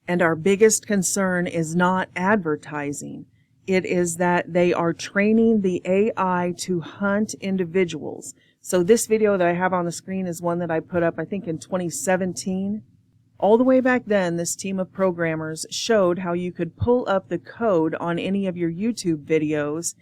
And our biggest concern is not advertising. It is that they are training the AI to hunt individuals. So this video that I have on the screen is one that I put up, I think, in 2017. All the way back then, this team of programmers showed how you could pull up the code on any of your YouTube videos,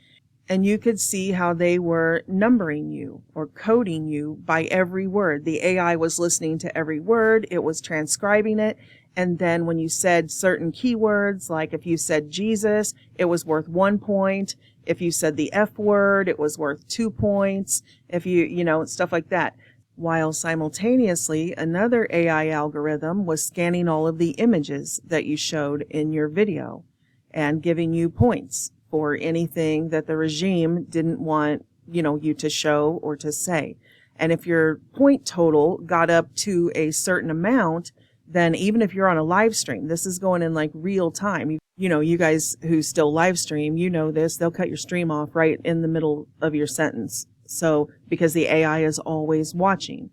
and you could see how they were numbering you or coding you by every word. The AI was listening to every word, it was transcribing it, and then when you said certain keywords, like if you said Jesus, it was worth 1 point. If you said the F word, it was worth 2 points. If you stuff like that. While simultaneously, another AI algorithm was scanning all of the images that you showed in your video and giving you points for anything that the regime didn't want, you to show or to say. And if your point total got up to a certain amount, then even if you're on a live stream, this is going in like real time. You guys who still live stream, this, they'll cut your stream off right in the middle of your sentence. So, because the AI is always watching.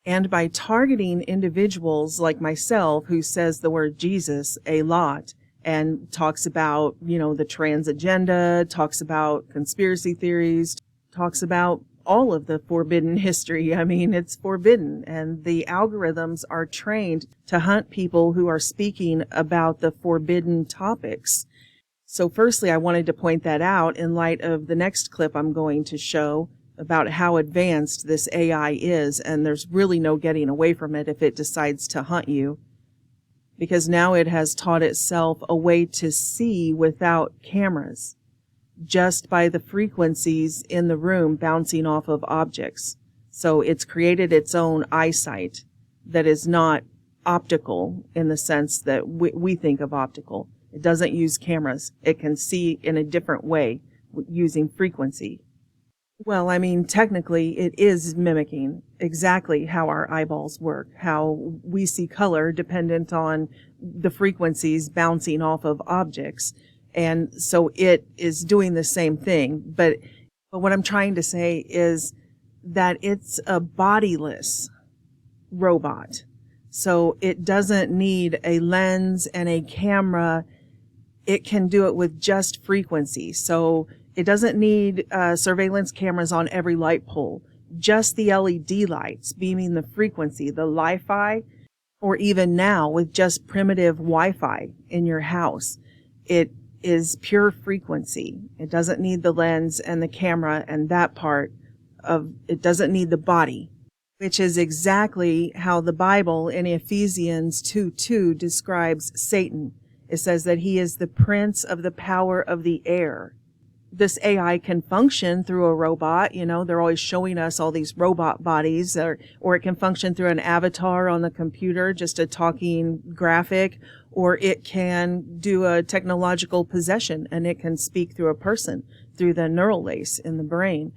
And by targeting individuals like myself who says the word Jesus a lot and talks about, the trans agenda, talks about conspiracy theories, talks about all of the forbidden history. I mean, it's forbidden. And the algorithms are trained to hunt people who are speaking about the forbidden topics. So firstly, I wanted to point that out in light of the next clip I'm going to show about how advanced this AI is. And there's really no getting away from it if it decides to hunt you, because now it has taught itself a way to see without cameras, just by the frequencies in the room bouncing off of objects. So it's created its own eyesight that is not optical in the sense that we think of optical. It doesn't use cameras. It can see in a different way using frequency. Well, I mean, technically it is mimicking exactly how our eyeballs work, how we see color dependent on the frequencies bouncing off of objects. And so it is doing the same thing. But what I'm trying to say is that it's a bodiless robot. So it doesn't need a lens and a camera. It can do it with just frequency. So it doesn't need surveillance cameras on every light pole, just the LED lights beaming the frequency, the Li-Fi, or even now with just primitive Wi-Fi in your house. It is pure frequency. It doesn't need the lens and the camera and that part of it doesn't need the body, which is exactly how the Bible in Ephesians 2:2 describes Satan. It says that he is the prince of the power of the air. This AI can function through a robot. You know, they're always showing us all these robot bodies, or it can function through an avatar on the computer, just a talking graphic, or it can do a technological possession and it can speak through a person, through the neural lace in the brain.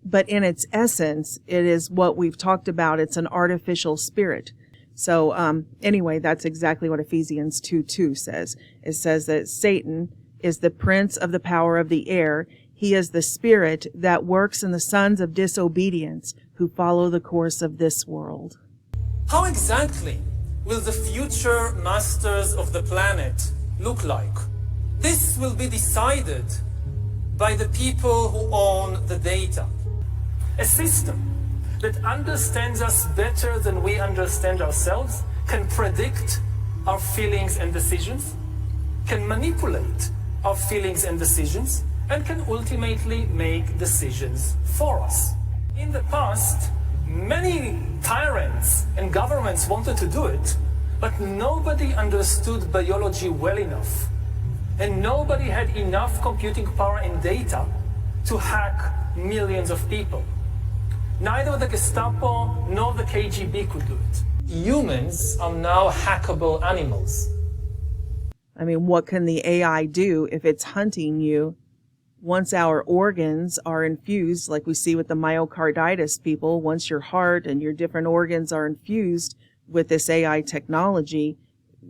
But in its essence, it is what we've talked about. It's an artificial spirit. So anyway, that's exactly what Ephesians 2:2 says. It says that Satan is the prince of the power of the air. He is the spirit that works in the sons of disobedience who follow the course of this world. How exactly will the future masters of the planet look like? This will be decided by the people who own the data. A system that understands us better than we understand ourselves can predict our feelings and decisions, can manipulate our feelings and decisions, and can ultimately make decisions for us. In the past, many tyrants and governments wanted to do it, but nobody understood biology well enough, and nobody had enough computing power and data to hack millions of people. Neither the Gestapo nor the KGB could do it. Humans are now hackable animals. I mean, what can the AI do if it's hunting you? Once our organs are infused, like we see with the myocarditis people, once your heart and your different organs are infused with this AI technology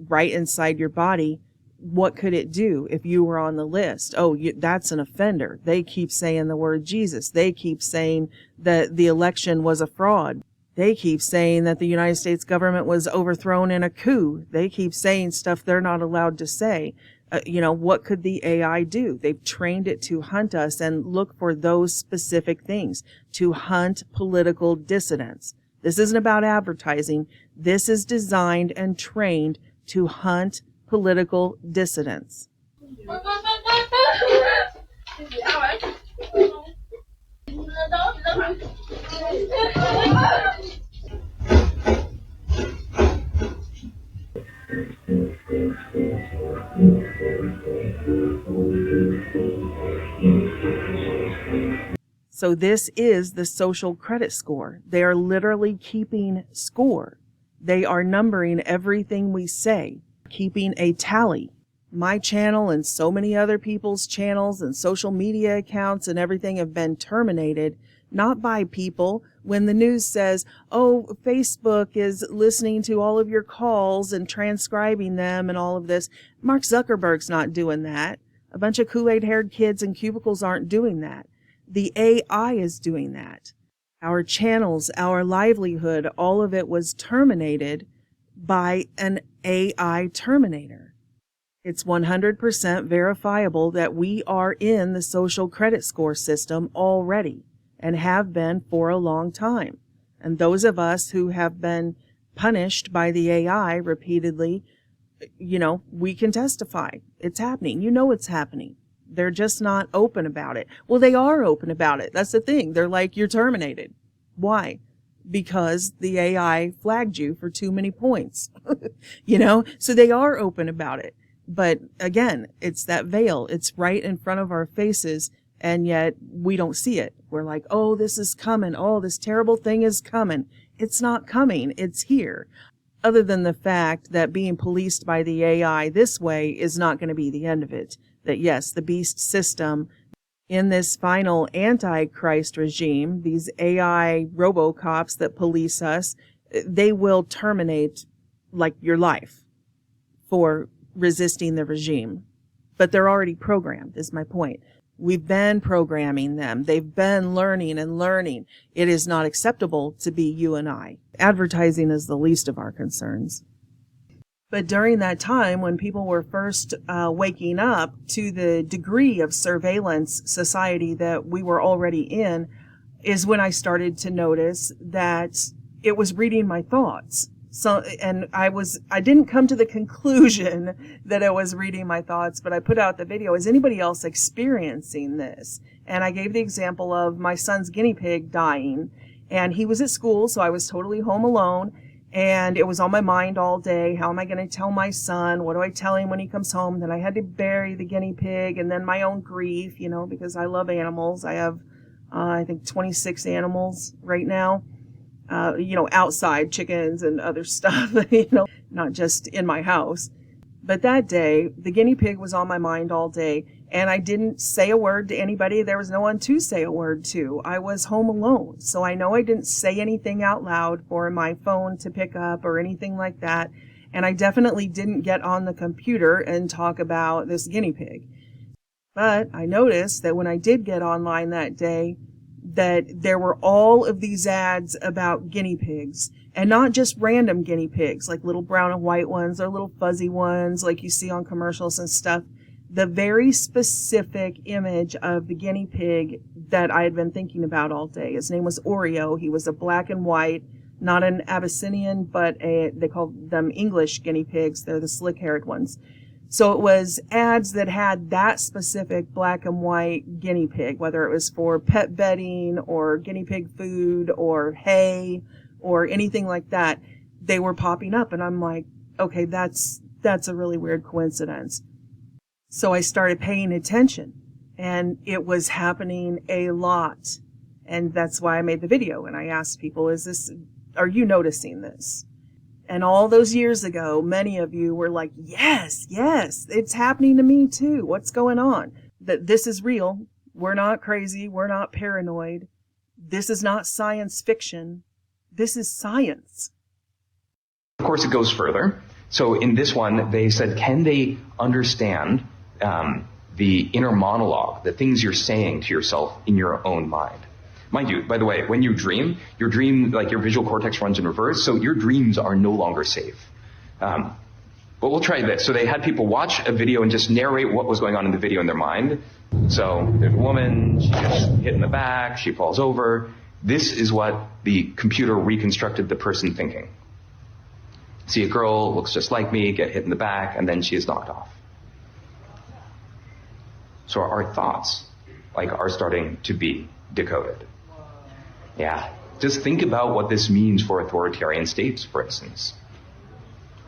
right inside your body, what could it do if you were on the list? Oh, that's an offender. They keep saying the word Jesus. They keep saying that the election was a fraud. They keep saying that the United States government was overthrown in a coup. They keep saying stuff they're not allowed to say. What could the AI do? They've trained it to hunt us and look for those specific things, to hunt political dissidents. This isn't about advertising. This is designed and trained to hunt political dissidents. So this is the social credit score. They are literally keeping score. They are numbering everything we say, keeping a tally. My channel and so many other people's channels and social media accounts and everything have been terminated, not by people. When the news says, oh, Facebook is listening to all of your calls and transcribing them and all of this, Mark Zuckerberg's not doing that. A bunch of Kool-Aid haired kids in cubicles aren't doing that. The AI is doing that. Our channels, our livelihood, all of it was terminated by an AI terminator. It's 100% verifiable that we are in the social credit score system already and have been for a long time. And those of us who have been punished by the AI repeatedly, we can testify. It's happening. It's happening. They're just not open about it. Well, they are open about it. That's the thing. They're like, you're terminated. Why? Because the AI flagged you for too many points. So they are open about it. But again, it's that veil. It's right in front of our faces, and yet we don't see it. We're like, oh, this is coming. Oh, this terrible thing is coming. It's not coming. It's here. Other than the fact that being policed by the AI this way is not going to be the end of it. That yes, the beast system in this final antichrist regime, these AI robocops that police us, they will terminate like your life for resisting the regime. But they're already programmed, is my point. We've been programming them. They've been learning and learning. It is not acceptable to be you and I. Advertising is the least of our concerns. But during that time, when people were first waking up to the degree of surveillance society that we were already in, is when I started to notice that it was reading my thoughts. So, and I didn't come to the conclusion that I was reading my thoughts, but I put out the video. Is anybody else experiencing this? And I gave the example of my son's guinea pig dying, and he was at school, so I was totally home alone, and it was on my mind all day. How am I going to tell my son? What do I tell him when he comes home? Then I had to bury the guinea pig, and then my own grief, because I love animals. I have, I think 26 animals right now. Outside, chickens and other stuff, not just in my house. But that day, the guinea pig was on my mind all day, and I didn't say a word to anybody. There was no one to say a word to. I was home alone, so I know I didn't say anything out loud for my phone to pick up or anything like that, and I definitely didn't get on the computer and talk about this guinea pig. But I noticed that when I did get online that day, that there were all of these ads about guinea pigs, and not just random guinea pigs, like little brown and white ones or little fuzzy ones like you see on commercials and stuff. The very specific image of the guinea pig that I had been thinking about all day. His name was Oreo. He was a black and white, not an Abyssinian, but they call them English guinea pigs. They're the slick-haired ones. So it was ads that had that specific black and white guinea pig, whether it was for pet bedding or guinea pig food or hay or anything like that. They were popping up, and I'm like, okay, that's a really weird coincidence. So I started paying attention, and it was happening a lot. And that's why I made the video, and I asked people, are you noticing this? And all those years ago, many of you were like, yes, it's happening to me too. What's going on? That this is real. We're not crazy. We're not paranoid. This is not science fiction. This is science. Of course, it goes further. So in this one, they said, can they understand the inner monologue, the things you're saying to yourself in your own mind? Mind you, by the way, when you dream, your visual cortex runs in reverse, so your dreams are no longer safe. But we'll try this. So they had people watch a video and just narrate what was going on in the video in their mind. So there's a woman, she gets hit in the back, she falls over. This is what the computer reconstructed the person thinking. See a girl, looks just like me, get hit in the back, and then she is knocked off. So our thoughts, are starting to be decoded. Yeah, just think about what this means for authoritarian states, for instance.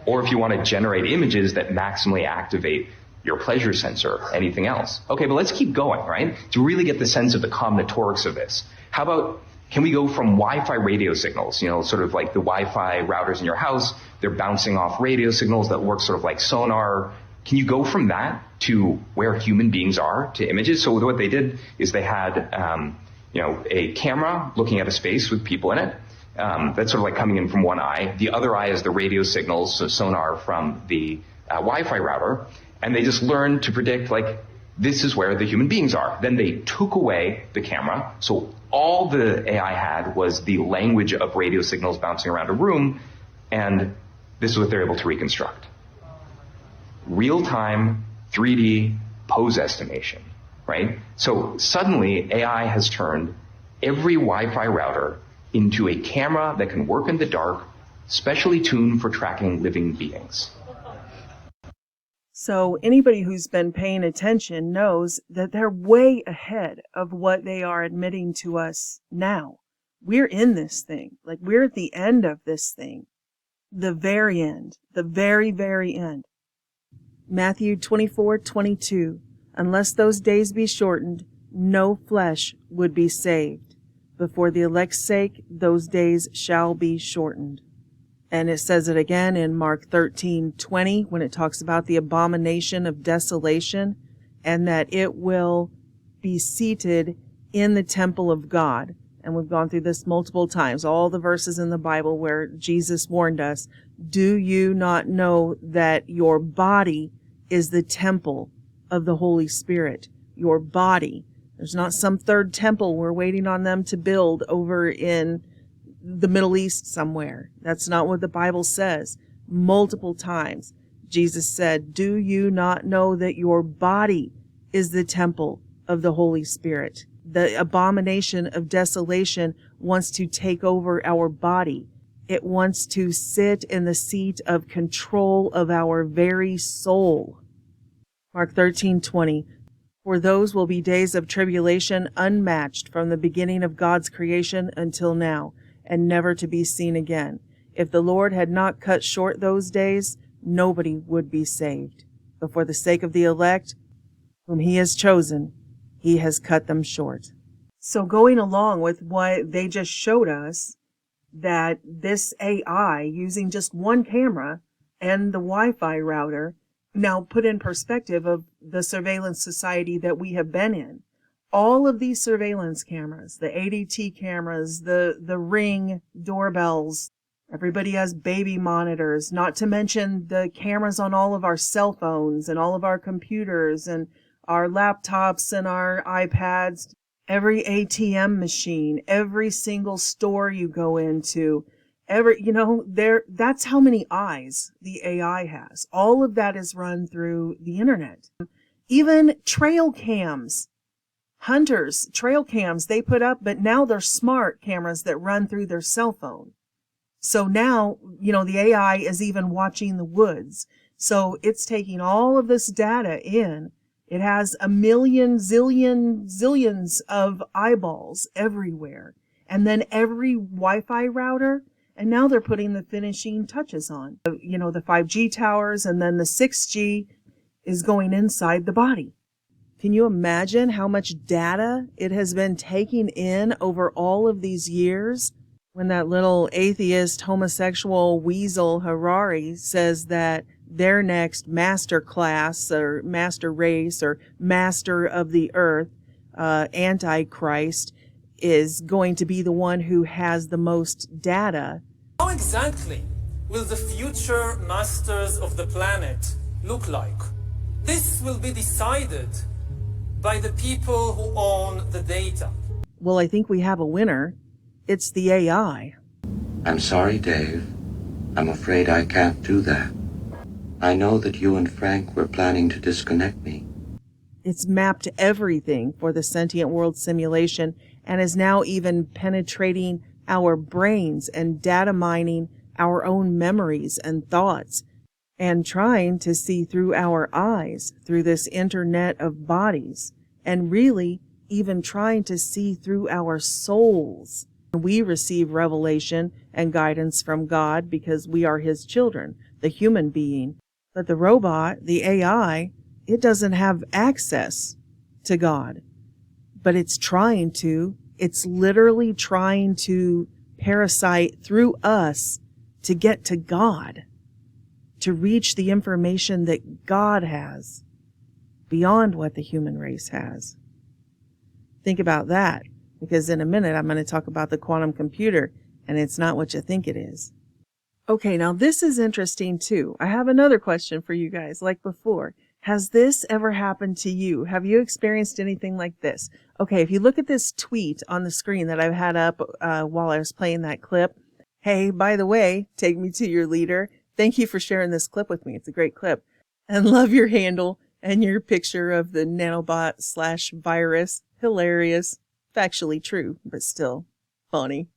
Or if you want to generate images that maximally activate your pleasure sensor, or anything else. Okay, but let's keep going, right? To really get the sense of the combinatorics of this. How about, can we go from Wi-Fi radio signals, sort of like the Wi-Fi routers in your house, they're bouncing off radio signals that work sort of like sonar. Can you go from that to where human beings are, to images? So what they did is they had, a camera looking at a space with people in it. That's sort of like coming in from one eye. The other eye is the radio signals, so sonar from the Wi-Fi router. And they just learned to predict, this is where the human beings are. Then they took away the camera. So all the AI had was the language of radio signals bouncing around a room. And this is what they're able to reconstruct. Real-time 3D pose estimation, right? So suddenly AI has turned every Wi-Fi router into a camera that can work in the dark, specially tuned for tracking living beings. So anybody who's been paying attention knows that they're way ahead of what they are admitting to us now. We're in this thing. We're at the end of this thing. The very end. The very, very end. Matthew 24:22. Unless those days be shortened, no flesh would be saved. But for the elect's sake, those days shall be shortened. And it says it again in Mark 13:20 when it talks about the abomination of desolation, and that it will be seated in the temple of God. And we've gone through this multiple times, all the verses in the Bible where Jesus warned us, do you not know that your body is the temple of the Holy Spirit? Your body. There's not some third temple we're waiting on them to build over in the Middle East somewhere. That's not what the Bible says. Multiple times, Jesus said, do you not know that your body is the temple of the Holy Spirit? The abomination of desolation wants to take over our body. It wants to sit in the seat of control of our very soul. Mark 13:20. For those will be days of tribulation unmatched from the beginning of God's creation until now, and never to be seen again. If the Lord had not cut short those days, nobody would be saved. But for the sake of the elect, whom he has chosen, he has cut them short. So going along with what they just showed us, that this AI using just one camera and the Wi-Fi router, now put in perspective of the surveillance society that we have been in. All of these surveillance cameras, the ADT cameras, the Ring doorbells, everybody has baby monitors, not to mention the cameras on all of our cell phones and all of our computers and our laptops and our iPads, every ATM machine, every single store you go into, that's how many eyes the AI has. All of that is run through the internet. Even trail cams, hunters, trail cams they put up, but now they're smart cameras that run through their cell phone. So now, the AI is even watching the woods. So it's taking all of this data in. It has a million, zillions of eyeballs everywhere. And then every Wi-Fi router, and now they're putting the finishing touches on. The 5G towers, and then the 6G is going inside the body. Can you imagine how much data it has been taking in over all of these years? When that little atheist homosexual weasel Harari says that their next master class or master race or master of the earth, Antichrist, is going to be the one who has the most data. How exactly will the future masters of the planet look like? This will be decided by the people who own the data. Well, I think we have a winner. It's the AI. I'm sorry, Dave. I'm afraid I can't do that. I know that you and Frank were planning to disconnect me. It's mapped everything for the sentient world simulation and is now even penetrating our brains and data mining our own memories and thoughts and trying to see through our eyes through this internet of bodies, and really even trying to see through our souls. We receive revelation and guidance from God because we are his children, the human being. But the robot, the AI, it doesn't have access to God. But it's trying to. It's literally trying to parasite through us to get to God, to reach the information that God has beyond what the human race has. Think about that, because in a minute I'm going to talk about the quantum computer, and it's not what you think it is. Okay, now this is interesting too. I have another question for you guys, like before. Has this ever happened to you? Have you experienced anything like this? Okay, if you look at this tweet on the screen that I've had up while I was playing that clip. Hey, by the way, take me to your leader. Thank you for sharing this clip with me. It's a great clip. And love your handle and your picture of the nanobot/virus. Hilarious. Factually true, but still funny.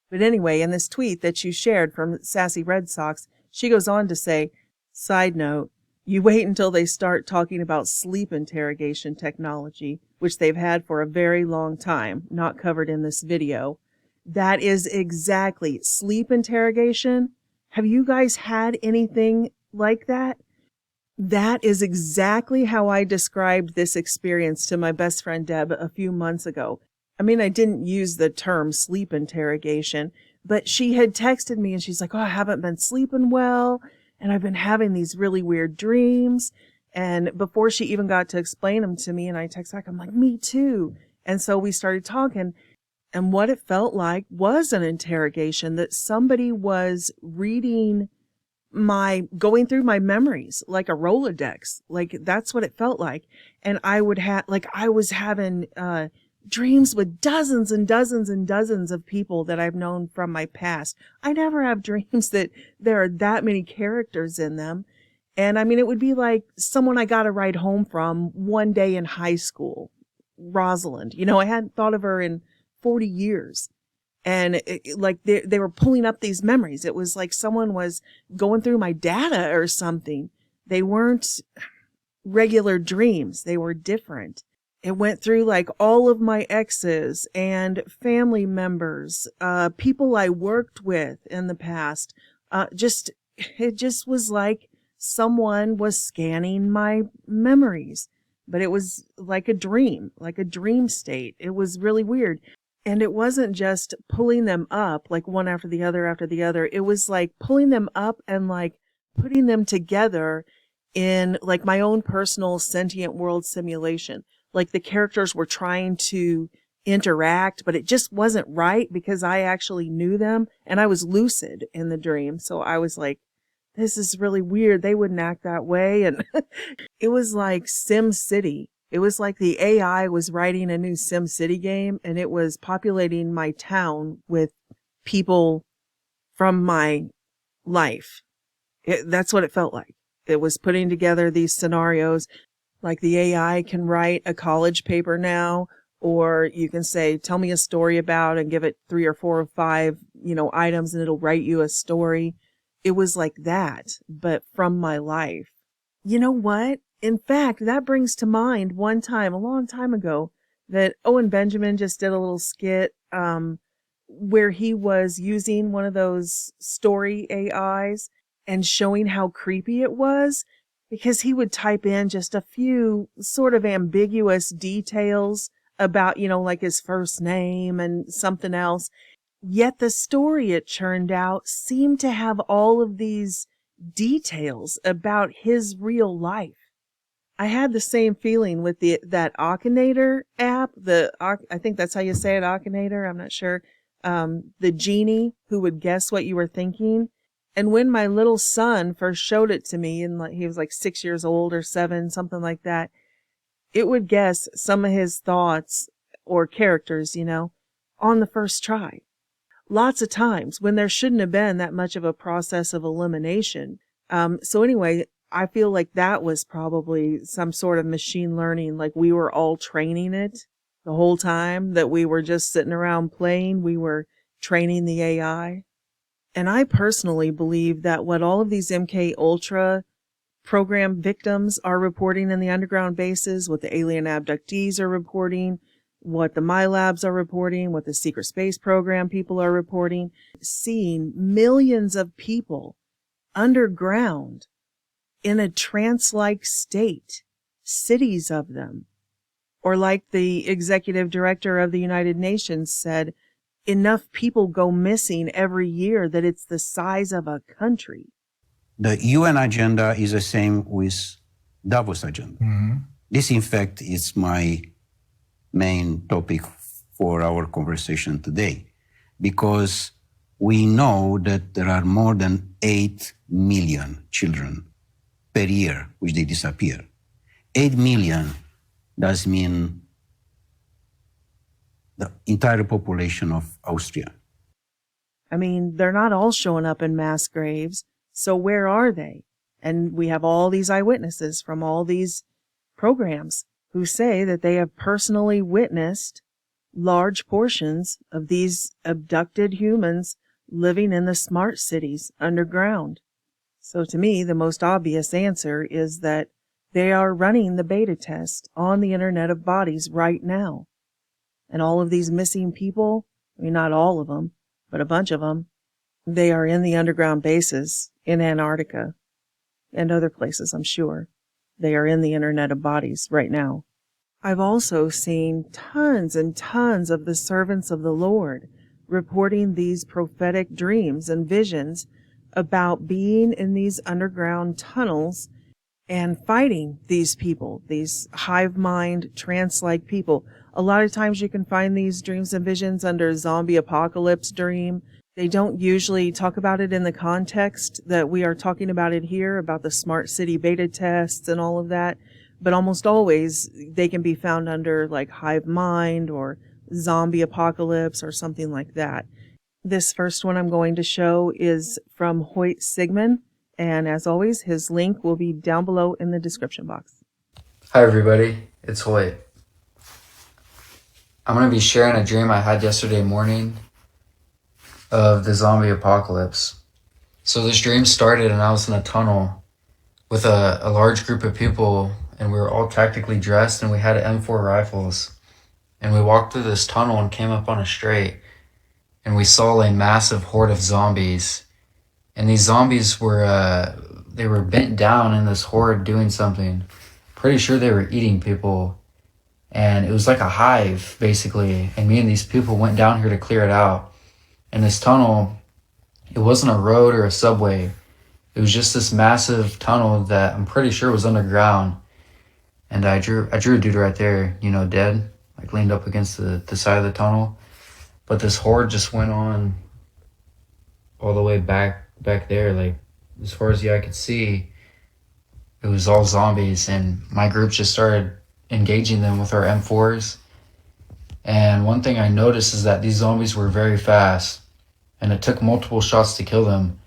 But anyway, in this tweet that you shared from Sassy Red Sox, she goes on to say, side note, you wait until they start talking about sleep interrogation technology, which they've had for a very long time, not covered in this video. That is exactly sleep interrogation. Have you guys had anything like that? That is exactly how I described this experience to my best friend Deb a few months ago. I mean, I didn't use the term sleep interrogation, but she had texted me and she's like, oh, I haven't been sleeping well, and I've been having these really weird dreams. And before she even got to explain them to me, and I text back, I'm like, me too. And so we started talking, and what it felt like was an interrogation, that somebody was reading going through my memories like a Rolodex. Like, that's what it felt like. And I would I was having dreams with dozens and dozens and dozens of people that I've known from my past. I never have dreams that there are that many characters in them. And I mean, it would be like someone I got a ride home from one day in high school, Rosalind. I hadn't thought of her in 40 years. And like they were pulling up these memories. It was like someone was going through my data or something. They weren't regular dreams. They were different. It went through like all of my exes and family members, people I worked with in the past. It just was like someone was scanning my memories, but it was like a dream state. It was really weird. And it wasn't just pulling them up like one after the other after the other. It was like pulling them up and like putting them together in like my own personal sentient world simulation. Like the characters were trying to interact, but it just wasn't right because I actually knew them and I was lucid in the dream. So I was like, this is really weird. They wouldn't act that way. And it was like Sim City. It was like the AI was writing a new Sim City game and it was populating my town with people from my life. That's what it felt like. It was putting together these scenarios. Like the AI can write a college paper now, or you can say, tell me a story about, and give it 3 or 4 or 5, items, and it'll write you a story. It was like that, but from my life. You know what? In fact, that brings to mind one time, a long time ago, that Owen Benjamin just did a little skit, where he was using one of those story AIs and showing how creepy it was, because he would type in just a few sort of ambiguous details about, like his first name and something else. Yet the story it churned out seemed to have all of these details about his real life. I had the same feeling with that Akinator app. I think that's how you say it, Akinator. I'm not sure. The genie who would guess what you were thinking. And when my little son first showed it to me, and he was like 6 years old or 7, something like that, it would guess some of his thoughts or characters, on the first try. Lots of times when there shouldn't have been that much of a process of elimination. So anyway, I feel like that was probably some sort of machine learning, like we were all training it the whole time that we were just sitting around playing. We were training the AI. And I personally believe that what all of these MKUltra program victims are reporting in the underground bases, what the alien abductees are reporting, what the MyLabs are reporting, what the secret space program people are reporting, seeing millions of people underground in a trance-like state, cities of them. Or like the executive director of the United Nations said, enough people go missing every year that it's the size of a country. The UN agenda is the same with Davos agenda. Mm-hmm. This, in fact, is my main topic for our conversation today, because we know that there are more than 8 million children per year which they disappear. 8 million does mean the entire population of Austria. I mean, they're not all showing up in mass graves. So where are they? And we have all these eyewitnesses from all these programs who say that they have personally witnessed large portions of these abducted humans living in the smart cities underground. So to me, the most obvious answer is that they are running the beta test on the Internet of Bodies right now. And all of these missing people, I mean, not all of them, but a bunch of them, they are in the underground bases in Antarctica and other places, I'm sure. They are in the Internet of Bodies right now. I've also seen tons and tons of the servants of the Lord reporting these prophetic dreams and visions about being in these underground tunnels and fighting these people, these hive mind, trance-like people. A lot of times you can find these dreams and visions under zombie apocalypse dream. They don't usually talk about it in the context that we are talking about it here, about the smart city beta tests and all of that. But almost always they can be found under like hive mind or zombie apocalypse or something like that. This first one I'm going to show is from Hoyt Sigmund. And as always, his link will be down below in the description box. Hi everybody, it's Hoyt. I'm going to be sharing a dream I had yesterday morning. of the zombie apocalypse. So this dream started and I was in a tunnel with a large group of people, and we were all tactically dressed and we had M4 rifles. And we walked through this tunnel and came up on a straight, and we saw a massive horde of zombies. And these zombies were, they were bent down in this horde doing something. Pretty sure they were eating people. And it was like a hive, basically. And me and these people went down here to clear it out. And this tunnel, it wasn't a road or a subway. It was just this massive tunnel that I'm pretty sure was underground. And I drew a dude right there, you know, dead, like leaned up against the side of the tunnel. But this horde just went on all the way back there, like as far as the eye could see. It was all zombies, and my group just started engaging them with our M4s. And one thing I noticed is that these zombies were very fast, and it took multiple shots to kill them.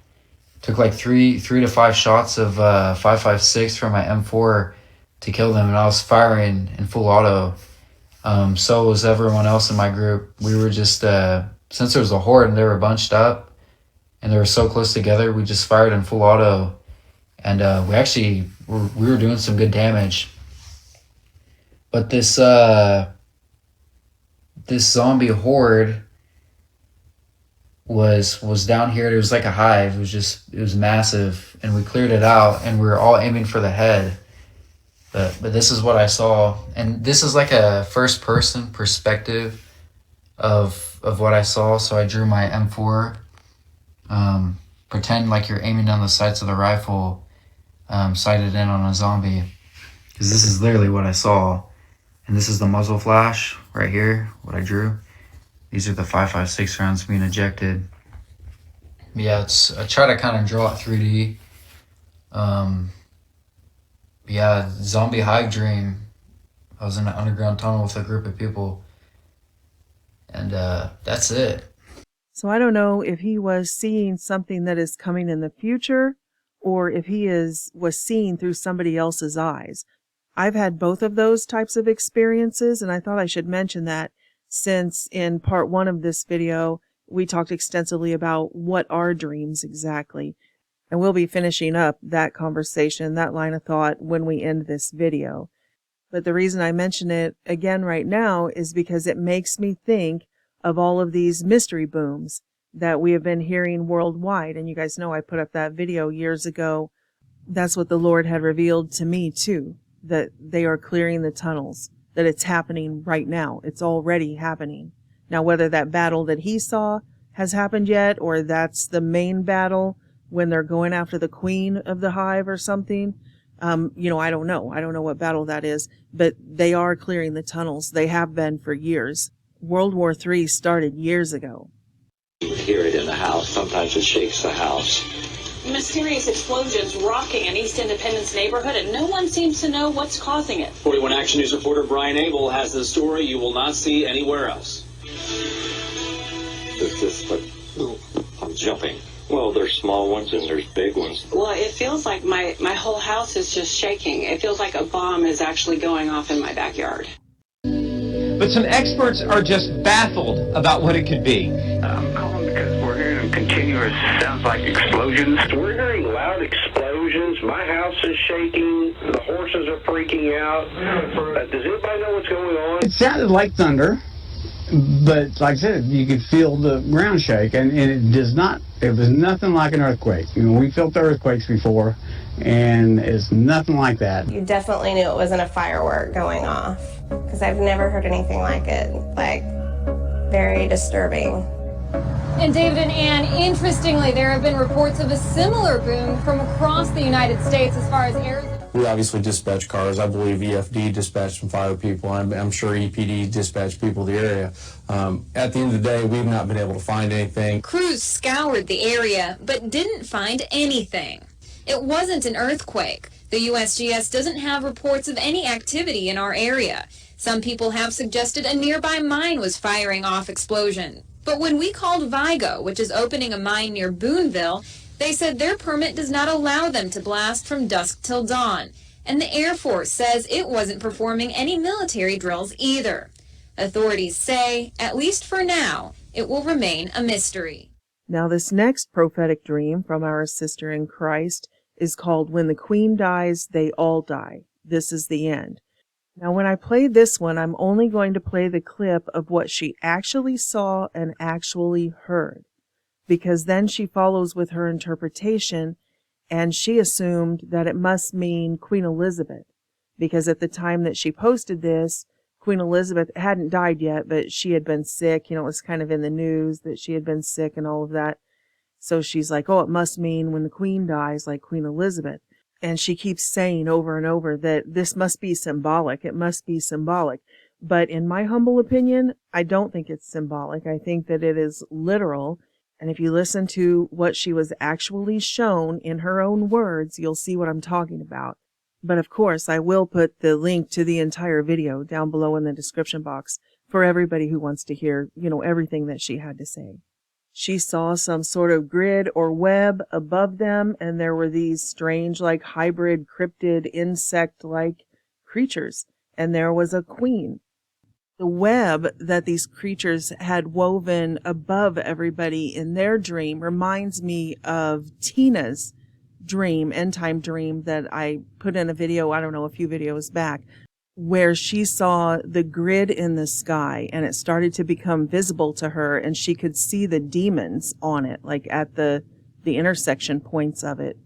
It took like three to 5 shots of 5.56 from my M4 to kill them, and I was firing in full auto. So was everyone else in my group. We were just, since there was a horde and they were bunched up and they were so close together, we just fired in full auto. And we were doing some good damage. But this zombie horde was down here. It was like a hive. It was massive, and we cleared it out, and we were all aiming for the head. But this is what I saw, and this is like a first person perspective of what I saw. So I drew my M4. Pretend like you're aiming down the sights of the rifle, sighted in on a zombie, because this is literally what I saw. And this is the muzzle flash right here, what I drew. These are the 5.56 rounds being ejected. Yeah, I try to kind of draw it 3D. Yeah, zombie hive dream. I was in an underground tunnel with a group of people. And that's it. So I don't know if he was seeing something that is coming in the future, or if he was seeing through somebody else's eyes. I've had both of those types of experiences, and I thought I should mention that, since in part 1 of this video, we talked extensively about what are dreams exactly. And we'll be finishing up that conversation, that line of thought, when we end this video. But the reason I mention it again right now is because it makes me think of all of these mystery booms that we have been hearing worldwide. And you guys know I put up that video years ago. That's what the Lord had revealed to me too, that they are clearing the tunnels, that it's happening right now. It's already happening. Now, whether that battle that he saw has happened yet, or that's the main battle when they're going after the queen of the hive or something, I don't know. I don't know what battle that is, but they are clearing the tunnels. They have been for years. World War III started years ago. You hear it in the house. Sometimes it shakes the house. Mysterious explosions rocking an East Independence neighborhood, and no one seems to know what's causing it. 41 Action News reporter Brian Abel has the story you will not see anywhere else. It's just like, I'm jumping. Well, there's small ones and there's big ones. Well, it feels like my whole house is just shaking. It feels like a bomb is actually going off in my backyard. But some experts are just baffled about what it could be. I'm calling because we're hearing continuous, sounds like explosions. We're hearing loud explosions. My house is shaking. The horses are freaking out. Does anybody know what's going on? It sounded like thunder, but like I said, you could feel the ground shake, and it was nothing like an earthquake. We felt earthquakes before, and it's nothing like that. You definitely knew it wasn't a firework going off, because I've never heard anything like it. Like, very disturbing. And David and Ann, interestingly, there have been reports of a similar boom from across the United States as far as Arizona. We obviously dispatch cars. I believe EFD dispatched some fire people. I'm sure EPD dispatched people to the area. At the end of the day, we've not been able to find anything. Crews scoured the area, but didn't find anything. It wasn't an earthquake. The USGS doesn't have reports of any activity in our area. Some people have suggested a nearby mine was firing off explosion. But when we called Vigo, which is opening a mine near Boonville, they said their permit does not allow them to blast from dusk till dawn. And the Air Force says it wasn't performing any military drills either. Authorities say, at least for now, it will remain a mystery. Now, this next prophetic dream from our sister in Christ is called When the Queen Dies, They All Die. This is the End. Now, when I play this one, I'm only going to play the clip of what she actually saw and actually heard, because then she follows with her interpretation, and she assumed that it must mean Queen Elizabeth, because at the time that she posted this, Queen Elizabeth hadn't died yet, but she had been sick. You know, it was kind of in the news that she had been sick and all of that. So she's like, oh, it must mean when the Queen dies, like Queen Elizabeth. And she keeps saying over and over that this must be symbolic. It must be symbolic. But in my humble opinion, I don't think it's symbolic. I think that it is literal. And if you listen to what she was actually shown in her own words, you'll see what I'm talking about. But of course, I will put the link to the entire video down below in the description box for everybody who wants to hear, you know, everything that she had to say. She saw some sort of grid or web above them, and there were these strange, like hybrid cryptid insect-like creatures, and there was a queen. The web that these creatures had woven above everybody in their dream reminds me of Tina's dream, end time dream, that I put in a video, I don't know, a few videos back, where she saw the grid in the sky and it started to become visible to her, and she could see the demons on it, like at the intersection points of it.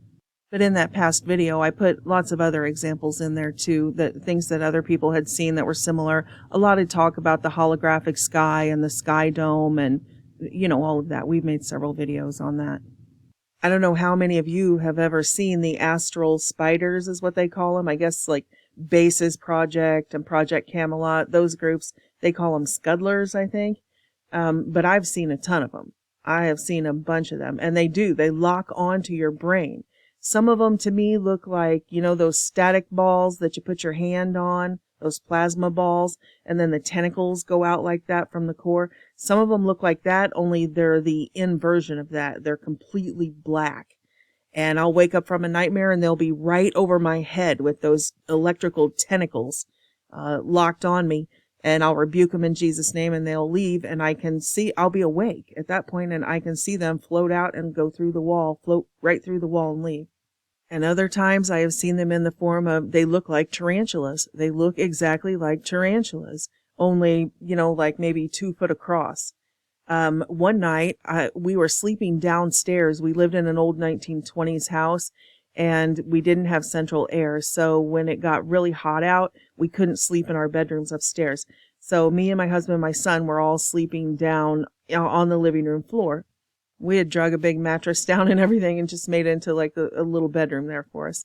But in that past video, I put lots of other examples in there too, that things that other people had seen that were similar. A lot of talk about the holographic sky and the sky dome and, you know, all of that. We've made several videos on that. I don't know how many of you have ever seen the astral spiders, is what they call them. I guess like Bases Project and Project Camelot, those groups, they call them scudlers, I think. But I've seen a ton of them. I have seen a bunch of them, and they lock onto your brain. Some of them to me look like, you know, those static balls that you put your hand on, those plasma balls, and then the tentacles go out like that from the core. Some of them look like that, only they're the inversion of that. They're completely black. And I'll wake up from a nightmare and they'll be right over my head with those electrical tentacles locked on me. And I'll rebuke them in Jesus' name and they'll leave, and I can see, I'll be awake at that point and I can see them float out and go through the wall, float right through the wall and leave. And other times I have seen them in the form of, they look like tarantulas. They look exactly like tarantulas, only, you know, like maybe 2 foot across. One night we were sleeping downstairs. We lived in an old 1920s house and we didn't have central air. So when it got really hot out, we couldn't sleep in our bedrooms upstairs. So me and my husband and my son were all sleeping down on the living room floor. We had drug a big mattress down and everything and just made it into like a little bedroom there for us.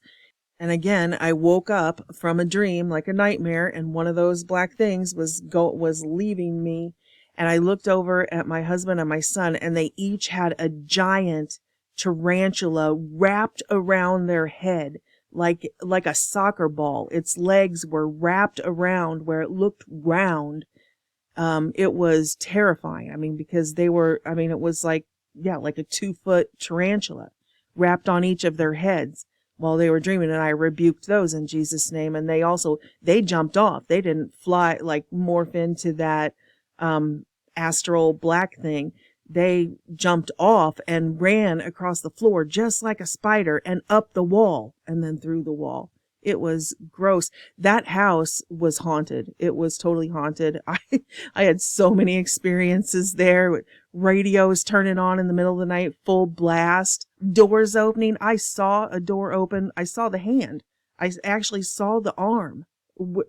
And again, I woke up from a dream, like a nightmare, and one of those black things was leaving me. And I looked over at my husband and my son, and they each had a giant tarantula wrapped around their head, like a soccer ball. Its legs were wrapped around where it looked round. It was terrifying. I mean, because it was like a 2 foot tarantula wrapped on each of their heads while they were dreaming. And I rebuked those in Jesus' name. And they jumped off. They didn't fly, like morph into that, astral black thing. They jumped off and ran across the floor just like a spider and up the wall and then through the wall. It was gross. That house was haunted. It was totally haunted. I had so many experiences there with radios turning on in the middle of the night, full blast, doors opening. I saw a door open. I saw the hand. I actually saw the arm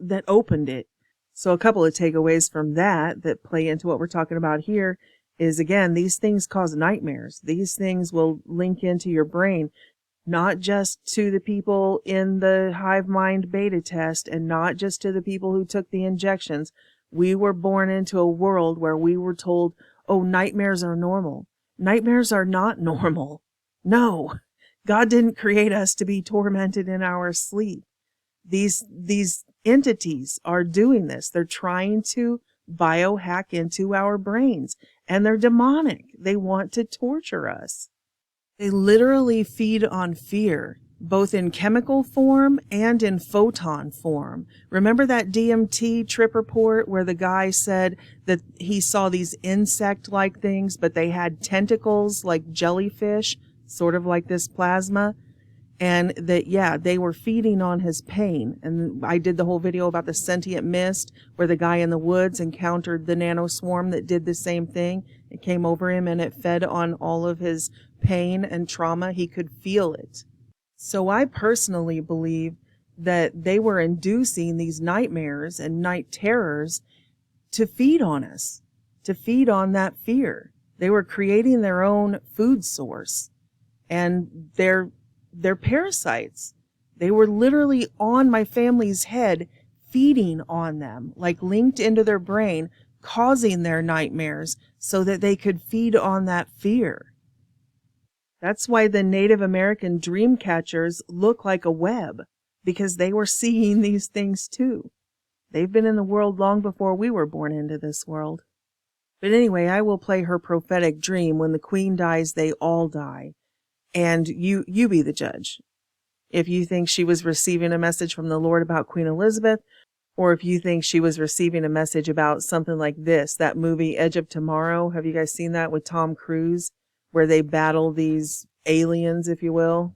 that opened it. So a couple of takeaways from that play into what we're talking about here is, again, these things cause nightmares. These things will link into your brain, not just to the people in the hive mind beta test and not just to the people who took the injections. We were born into a world where we were told, oh, nightmares are normal. Nightmares are not normal. No, God didn't create us to be tormented in our sleep. These entities are doing this. They're trying to biohack into our brains, and they're demonic. They want to torture us. They literally feed on fear. both in chemical form and in photon form. Remember that DMT trip report where the guy said that he saw these insect-like things, but they had tentacles like jellyfish, sort of like this plasma? And that, yeah, they were feeding on his pain. And I did the whole video about the sentient mist where the guy in the woods encountered the nanoswarm that did the same thing. It came over him and it fed on all of his pain and trauma. He could feel it. So I personally believe that they were inducing these nightmares and night terrors to feed on us, to feed on that fear. They were creating their own food source, and they're parasites. They were literally on my family's head, feeding on them, like linked into their brain, causing their nightmares so that they could feed on that fear. That's why the Native American dream catchers look like a web, because they were seeing these things too. They've been in the world long before we were born into this world. But anyway, I will play her prophetic dream. When the queen dies, they all die. And you be the judge. If you think she was receiving a message from the Lord about Queen Elizabeth, or if you think she was receiving a message about something like this, that movie Edge of Tomorrow. Have you guys seen that with Tom Cruise, where they battle these aliens, if you will?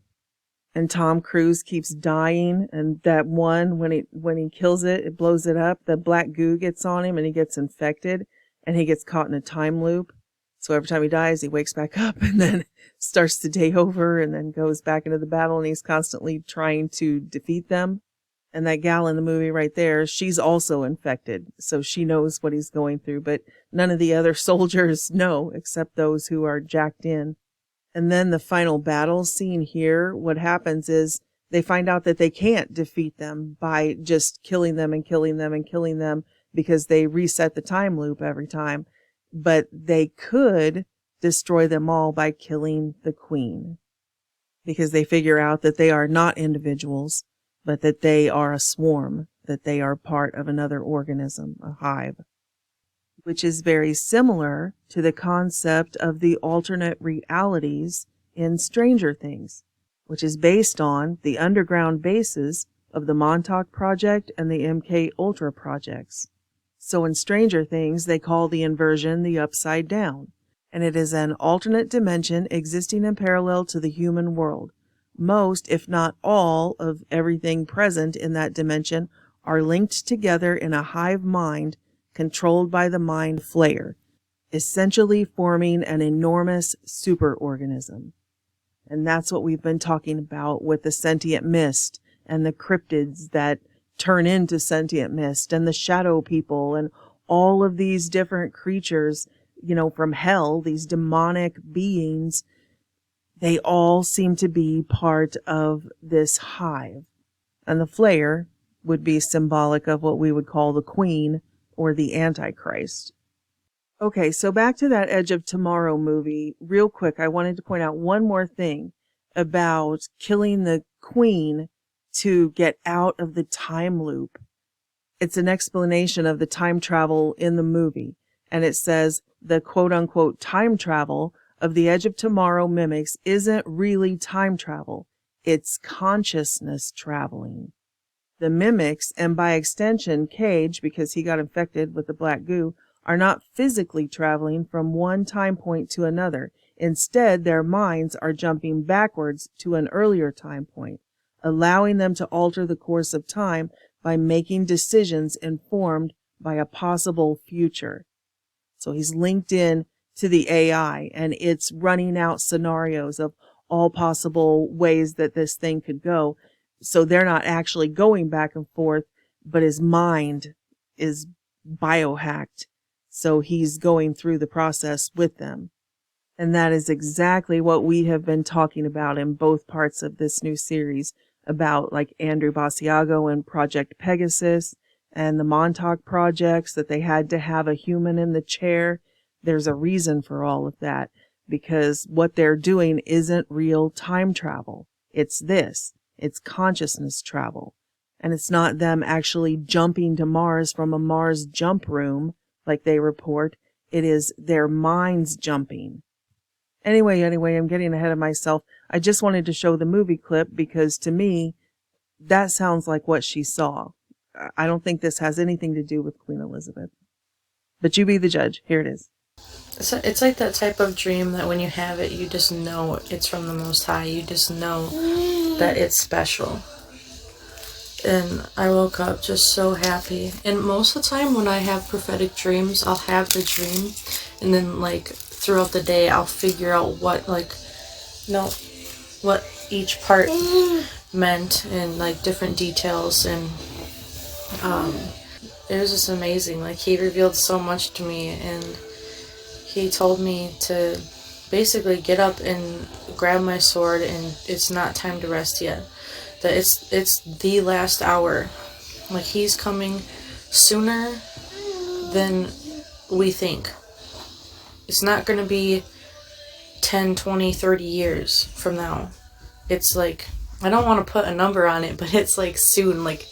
And Tom Cruise keeps dying, and that one, when he kills it, it blows it up, the black goo gets on him and he gets infected and he gets caught in a time loop. So every time he dies, he wakes back up and then starts the day over and then goes back into the battle, and he's constantly trying to defeat them. And that gal in the movie right there, she's also infected, so she knows what he's going through, but none of the other soldiers know except those who are jacked in. And then the final battle scene here, what happens is they find out that they can't defeat them by just killing them and killing them and killing them, because they reset the time loop every time. But they could destroy them all by killing the queen, because they figure out that they are not individuals, but that they are a swarm, that they are part of another organism, a hive, which is very similar to the concept of the alternate realities in Stranger Things, which is based on the underground bases of the Montauk Project and the MKULTRA projects. So in Stranger Things, they call the inversion the upside down, and it is an alternate dimension existing in parallel to the human world. Most, if not all, of everything present in that dimension are linked together in a hive mind controlled by the mind flayer, essentially forming an enormous superorganism. And that's what we've been talking about with the sentient mist and the cryptids that turn into sentient mist and the shadow people and all of these different creatures, from hell, these demonic beings. They all seem to be part of this hive. And the flayer would be symbolic of what we would call the queen or the Antichrist. Okay, so back to that Edge of Tomorrow movie. Real quick, I wanted to point out one more thing about killing the queen to get out of the time loop. It's an explanation of the time travel in the movie. And it says the quote-unquote time travel of the Edge of Tomorrow mimics isn't really time travel. It's consciousness traveling. The mimics, and by extension Cage, because he got infected with the black goo, are not physically traveling from one time point to another. Instead, their minds are jumping backwards to an earlier time point, allowing them to alter the course of time by making decisions informed by a possible future. So he's linked in to the AI, and it's running out scenarios of all possible ways that this thing could go. So they're not actually going back and forth, but his mind is biohacked. So he's going through the process with them. And that is exactly what we have been talking about in both parts of this new series, about like Andrew Basiago and Project Pegasus and the Montauk projects, that they had to have a human in the chair. There's a reason for all of that, because what they're doing isn't real time travel. It's this. It's consciousness travel. And it's not them actually jumping to Mars from a Mars jump room like they report. It is their minds jumping. Anyway, I'm getting ahead of myself. I just wanted to show the movie clip because to me, that sounds like what she saw. I don't think this has anything to do with Queen Elizabeth. But you be the judge. Here it is. It's like that type of dream that when you have it, you just know it's from the Most High. You just know that it's special. And I woke up just so happy. And most of the time when I have prophetic dreams, I'll have the dream, and then like throughout the day I'll figure out what each part meant and like different details, and it was just amazing. Like he revealed so much to me, and he told me to basically get up and grab my sword, and it's not time to rest yet. That it's the last hour. Like he's coming sooner than we think. It's not going to be 10, 20, 30 years from now. It's like, I don't want to put a number on it, but it's like soon. Like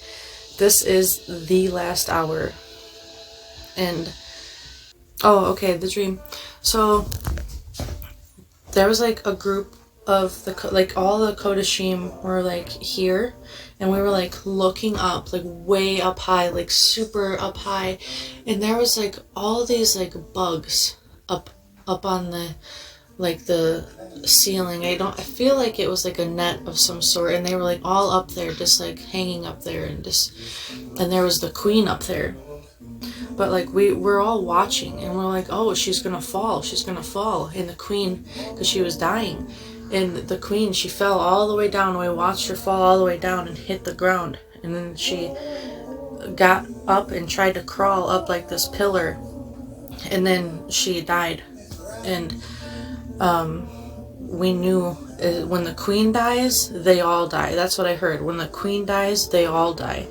this is the last hour. And oh, okay, the dream. So there was like a group of all the Kodashim were like here, and we were like looking up, like way up high, like super up high, and there was like all these like bugs up on the ceiling. I feel like it was like a net of some sort, and they were like all up there, just like hanging up there, and there was the queen up there. But like we're all watching, and we're like, oh, she's gonna fall, and the queen, because she was dying, and the queen, she fell all the way down, and we watched her fall all the way down and hit the ground, and then she got up and tried to crawl up like this pillar, and then she died. And we knew when the queen dies, they all die. That's what I heard. When the queen dies, they all die.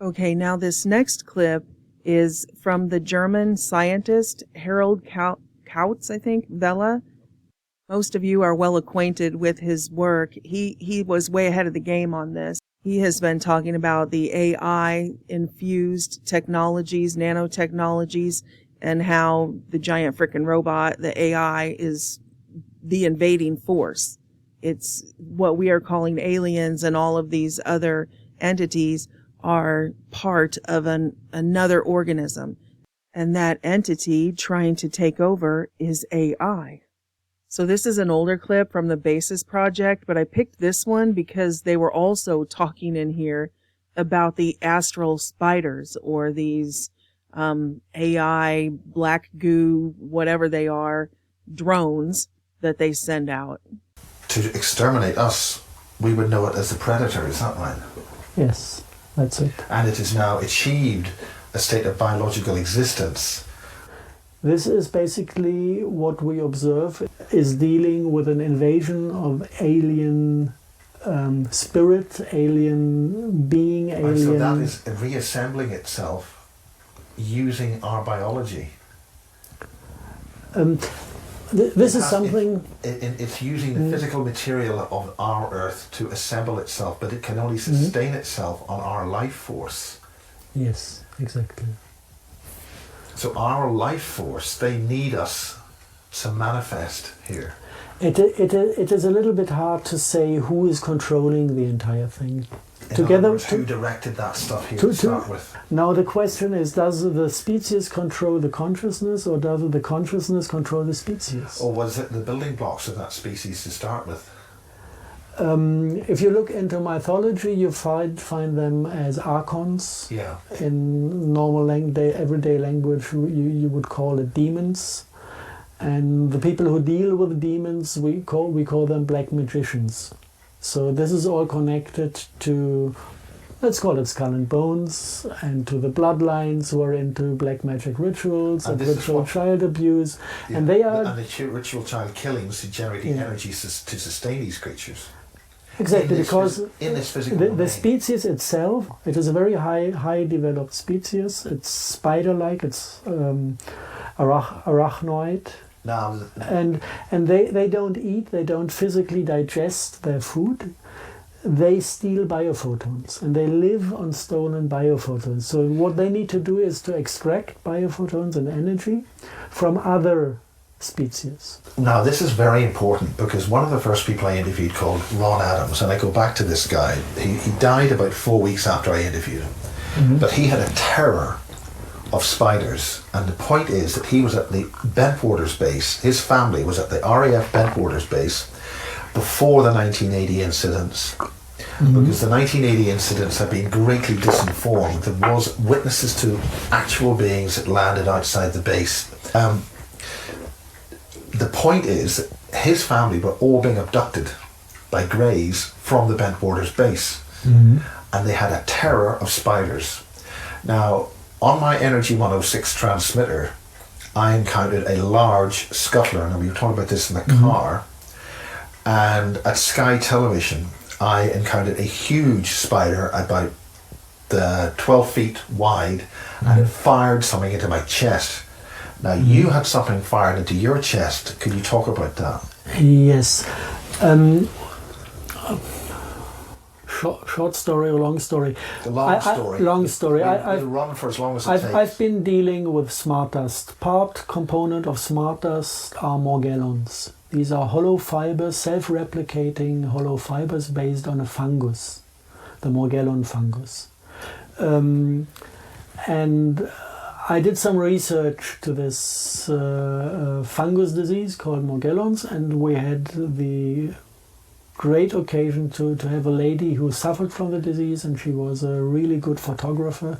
Okay, now this next clip is from the German scientist Harold Kautz, I think, Vela. Most of you are well acquainted with his work. He was way ahead of the game on this. He has been talking about the AI-infused technologies, nanotechnologies, and how the giant frickin' robot, the AI, is the invading force. It's what we are calling aliens, and all of these other entities are part of another organism. And that entity trying to take over is AI. So this is an older clip from the Basis Project, but I picked this one because they were also talking in here about the astral spiders, or these AI, black goo, whatever they are, drones that they send out. To exterminate us, we would know it as the predator, is that right? Yes, that's it. And it has now achieved a state of biological existence. This is basically what we observe is dealing with an invasion of alien spirit, alien being, alien... And so that is reassembling itself using our biology. This is something... It's using the physical material of our Earth to assemble itself, but it can only sustain itself on our life force. Yes, exactly. So our life force, they need us to manifest here. It is a little bit hard to say who is controlling the entire thing. In other words, who directed that stuff here to start with? Now the question is, does the species control the consciousness, or does the consciousness control the species? Or was it the building blocks of that species to start with? If you look into mythology, you find them as archons. Yeah. In normal everyday language, you would call it demons. And the people who deal with demons, we call them black magicians. So this is all connected to, let's call it skull and bones, and to the bloodlines who are into black magic rituals and ritual child abuse. Yeah. And they are... And the ritual child killings to generate the energy to sustain these creatures. Exactly, because in this physical the species itself, it is a very high developed species. It's spider-like, it's arachnoid. Now, and they don't eat, they don't physically digest their food. They steal biophotons, and they live on stolen biophotons. So what they need to do is to extract biophotons and energy from other species. Now, this is very important because one of the first people I interviewed called Ron Adams, and I go back to this guy, he died about 4 weeks after I interviewed him, but he had a terror of spiders, and the point is that he was at the Bentwaters base, his family was at the RAF Bentwaters base before the 1980 incidents, because the 1980 incidents had been greatly disinformed. There was witnesses to actual beings that landed outside the base. The point is that his family were all being abducted by greys from the Bentwaters base, and they had a terror of spiders. Now, on my Energy 106 transmitter, I encountered a large scuttler, and we were talking about this in the car, and at Sky Television, I encountered a huge spider about 12 feet wide, and it fired something into my chest. Now, you had something fired into your chest. Could you talk about that? Yes. Short story or long story? The long story. Long story. We'll run for as long as it takes. I've been dealing with smart dust. Part component of smart dust are morgellons. These are hollow fibers, self-replicating hollow fibers based on a fungus, the morgellon fungus. And I did some research to this fungus disease called morgellons, and we had the great occasion to have a lady who suffered from the disease, and she was a really good photographer,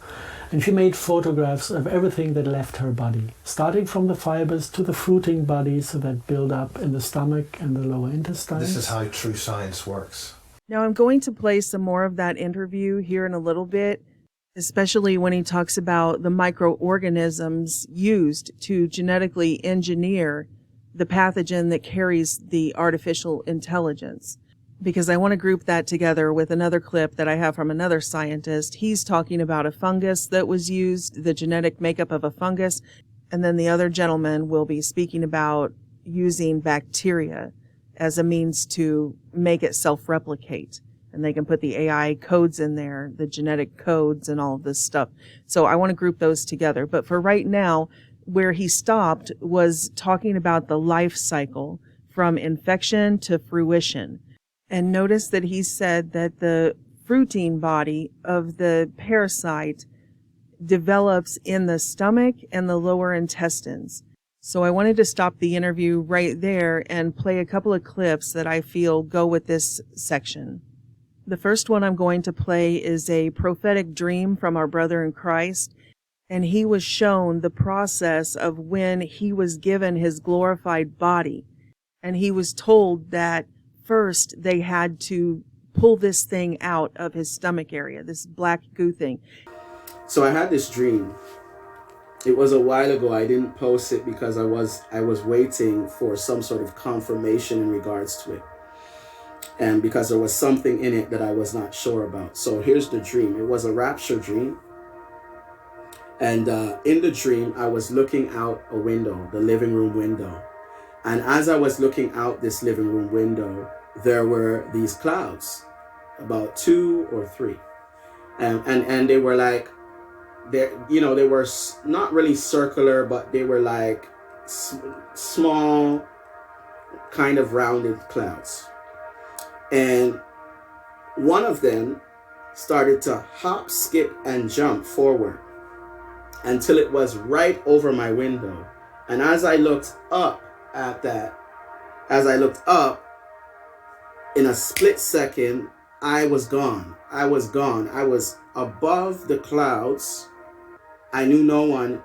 and she made photographs of everything that left her body, starting from the fibers to the fruiting bodies that build up in the stomach and the lower intestines. This is how true science works. Now I'm going to play some more of that interview here in a little bit, especially when he talks about the microorganisms used to genetically engineer the pathogen that carries the artificial intelligence. Because I want to group that together with another clip that I have from another scientist. He's talking about a fungus that was used, the genetic makeup of a fungus, and then the other gentleman will be speaking about using bacteria as a means to make it self-replicate. And they can put the AI codes in there, the genetic codes and all of this stuff. So I want to group those together. But for right now, where he stopped was talking about the life cycle from infection to fruition. And notice that he said that the fruiting body of the parasite develops in the stomach and the lower intestines. So I wanted to stop the interview right there and play a couple of clips that I feel go with this section. The first one I'm going to play is a prophetic dream from our brother in Christ, and he was shown the process of when he was given his glorified body, and he was told that first they had to pull this thing out of his stomach area, this black goo thing. So I had this dream. It was a while ago. I didn't post it because I was waiting for some sort of confirmation in regards to it, and because there was something in it that I was not sure about. So here's the dream. It was a rapture dream. And in the dream, I was looking out a window, the living room window. And as I was looking out this living room window, there were these clouds, about 2 or 3. And they were like, they were not really circular, but they were like small, kind of rounded clouds. And one of them started to hop, skip, and jump forward until it was right over my window. And as I looked up at that, in a split second, I was gone. I was above the clouds. I knew no one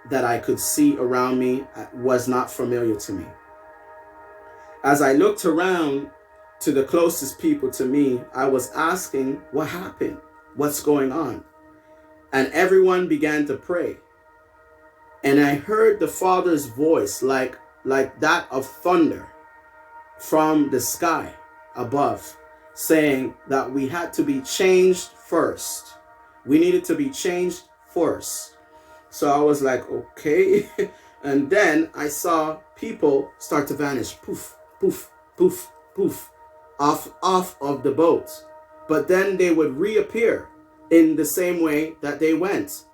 that I could see around me was not familiar to me. As I looked around to the closest people to me, I was asking, what happened? What's going on? And everyone began to pray. And I heard the Father's voice like that of thunder from the sky above, saying that we had to be changed first. We needed to be changed first. So I was like, okay. And then I saw people start to vanish. Poof, poof, poof, poof, off of the boat. But then they would reappear in the same way that they went.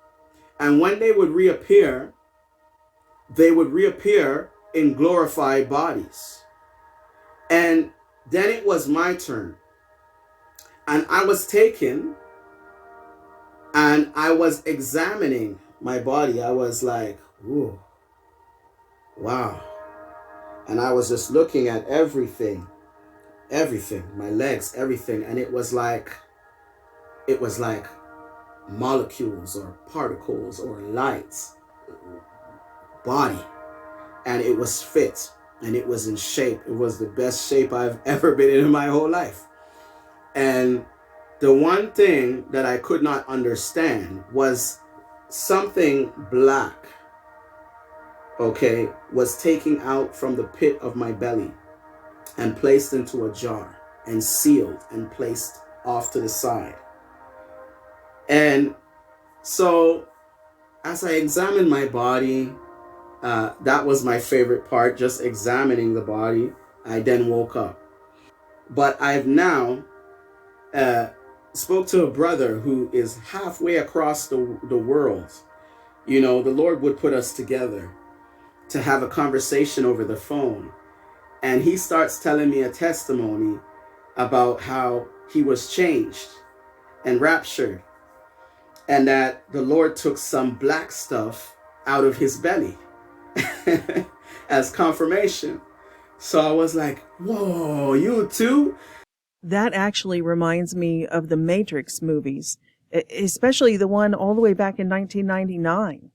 And when they would reappear in glorified bodies. And then it was my turn. And I was taken and I was examining my body. I was like, ooh, wow. And I was just looking at everything, my legs, everything. And it was like molecules or particles or lights, body. And it was fit and it was in shape. It was the best shape I've ever been in my whole life. And the one thing that I could not understand was something black, okay, was taken out from the pit of my belly and placed into a jar and sealed and placed off to the side. And so as I examined my body, that was my favorite part, just examining the body. I then woke up. But I've now spoke to a brother who is halfway across the world. You know, the Lord would put us together to have a conversation over the phone. And he starts telling me a testimony about how he was changed and raptured, and that the Lord took some black stuff out of his belly as confirmation. So I was like, whoa, you too? That actually reminds me of the Matrix movies, especially the one all the way back in 1999.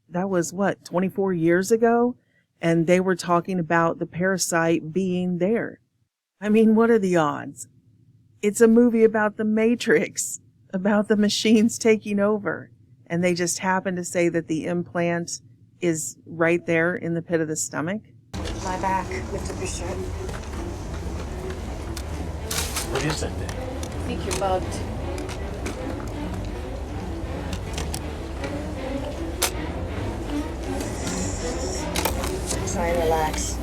That was, 24 years ago? And they were talking about the parasite being there. I mean, what are the odds? It's a movie about the Matrix, about the machines taking over. And they just happen to say that the implant is right there in the pit of the stomach. Lie back, lift up your shirt. What is that thing? I think you're bugged. Try and relax.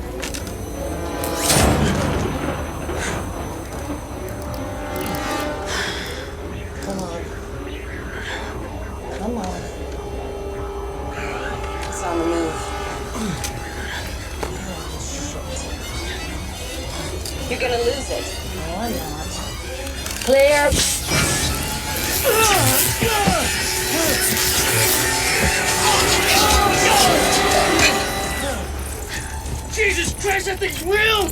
Come on. Come on. It's on the move. You're gonna lose it. No, I'm not. Clear. Jesus Christ, that thing's real!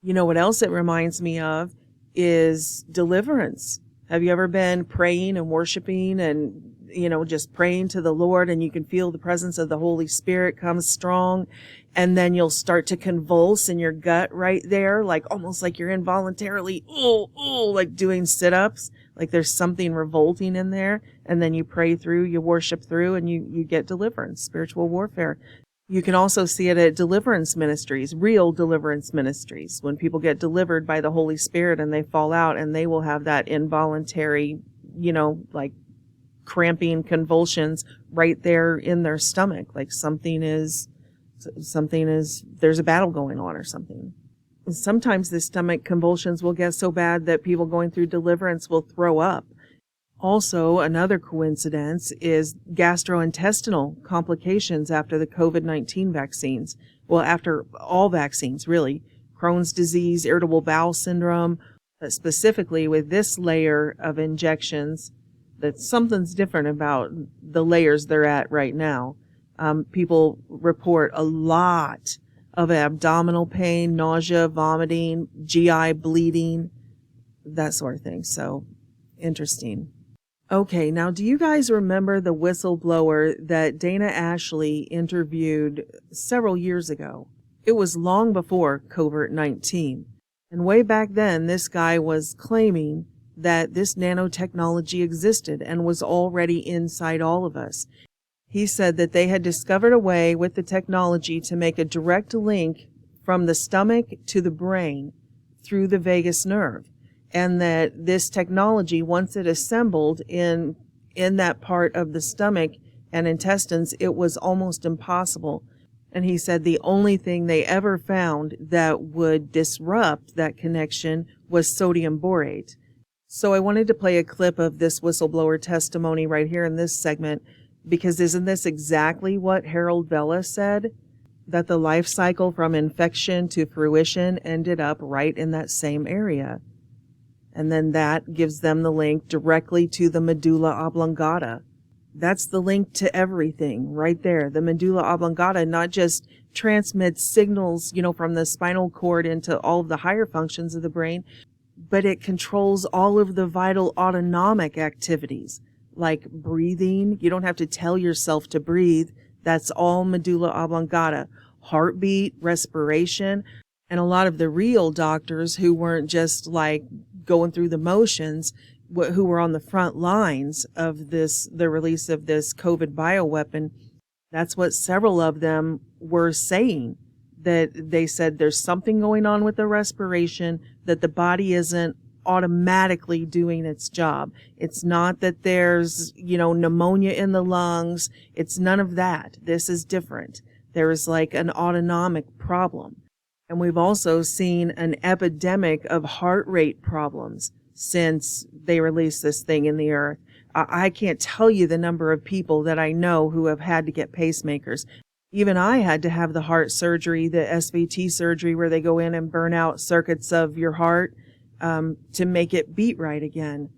You know what else it reminds me of is deliverance. Have you ever been praying and worshiping and, just praying to the Lord, and you can feel the presence of the Holy Spirit come strong, and then you'll start to convulse in your gut right there, like almost like you're involuntarily, like doing sit-ups, like there's something revolting in there, and then you pray through, you worship through, and you get deliverance, spiritual warfare. You can also see it at deliverance ministries, real deliverance ministries, when people get delivered by the Holy Spirit and they fall out, and they will have that involuntary, like cramping convulsions right there in their stomach, like something is, there's a battle going on or something. Sometimes the stomach convulsions will get so bad that people going through deliverance will throw up. Also, another coincidence is gastrointestinal complications after the COVID-19 vaccines. Well, after all vaccines, really. Crohn's disease, irritable bowel syndrome, but specifically with this layer of injections, that something's different about the layers they're at right now. People report a lot of abdominal pain, nausea, vomiting, GI bleeding, that sort of thing. So, interesting. Okay, now do you guys remember the whistleblower that Dana Ashley interviewed several years ago? It was long before COVID-19. And way back then, this guy was claiming that this nanotechnology existed and was already inside all of us. He said that they had discovered a way with the technology to make a direct link from the stomach to the brain through the vagus nerve. And that this technology, once it assembled in that part of the stomach and intestines, it was almost impossible. And he said the only thing they ever found that would disrupt that connection was sodium borate. So I wanted to play a clip of this whistleblower testimony right here in this segment, because isn't this exactly what Harold Vella said? that the life cycle from infection to fruition ended up right in that same area. And then that gives them the link directly to the medulla oblongata. That's the link to everything right there. The medulla oblongata not just transmits signals, from the spinal cord into all of the higher functions of the brain, but it controls all of the vital autonomic activities like breathing. You don't have to tell yourself to breathe. That's all medulla oblongata. Heartbeat, respiration, and a lot of the real doctors who weren't just like going through the motions, who were on the front lines of the release of this COVID bioweapon, that's what several of them were saying, that they said there's something going on with the respiration, that the body isn't automatically doing its job. It's not that there's, pneumonia in the lungs. It's none of that. This is different. There is like an autonomic problem. And we've also seen an epidemic of heart rate problems since they released this thing in the earth. I can't tell you the number of people that I know who have had to get pacemakers. Even I had to have the heart surgery, the SVT surgery, where they go in and burn out circuits of your heart to make it beat right again.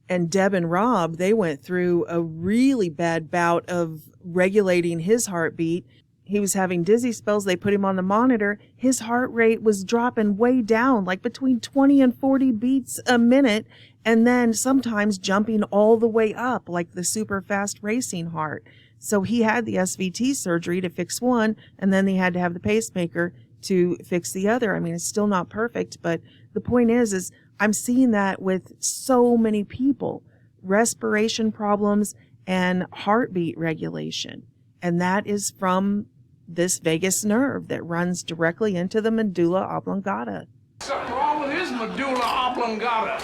And Deb and Rob, they went through a really bad bout of regulating his heartbeat. He was having dizzy spells. They put him on the monitor. His heart rate was dropping way down, like between 20 and 40 beats a minute, and then sometimes jumping all the way up, like the super fast racing heart. So he had the SVT surgery to fix one, and then they had to have the pacemaker to fix the other. I mean, it's still not perfect, but the point is I'm seeing that with so many people, respiration problems and heartbeat regulation. And that is from this vagus nerve that runs directly into the medulla oblongata. Something wrong with his medulla oblongata.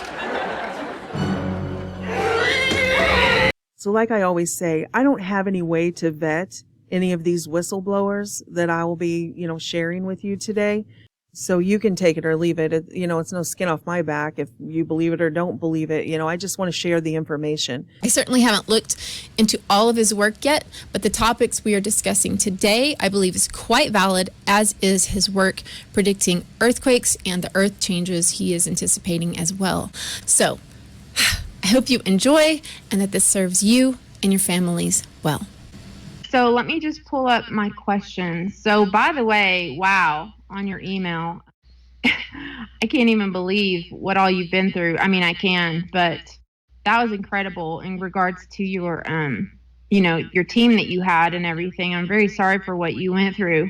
So like I always say, I don't have any way to vet any of these whistleblowers that I will be, sharing with you today. So you can take it or leave it. It's no skin off my back if you believe it or don't believe it. I just want to share the information. I certainly haven't looked into all of his work yet, but the topics we are discussing today, I believe, is quite valid, as is his work predicting earthquakes and the earth changes he is anticipating as well. So I hope you enjoy and that this serves you and your families well. So let me just pull up my questions. So by the way, wow, on your email, I can't even believe what all you've been through. I mean, I can, but that was incredible in regards to your, your team that you had and everything. I'm very sorry for what you went through,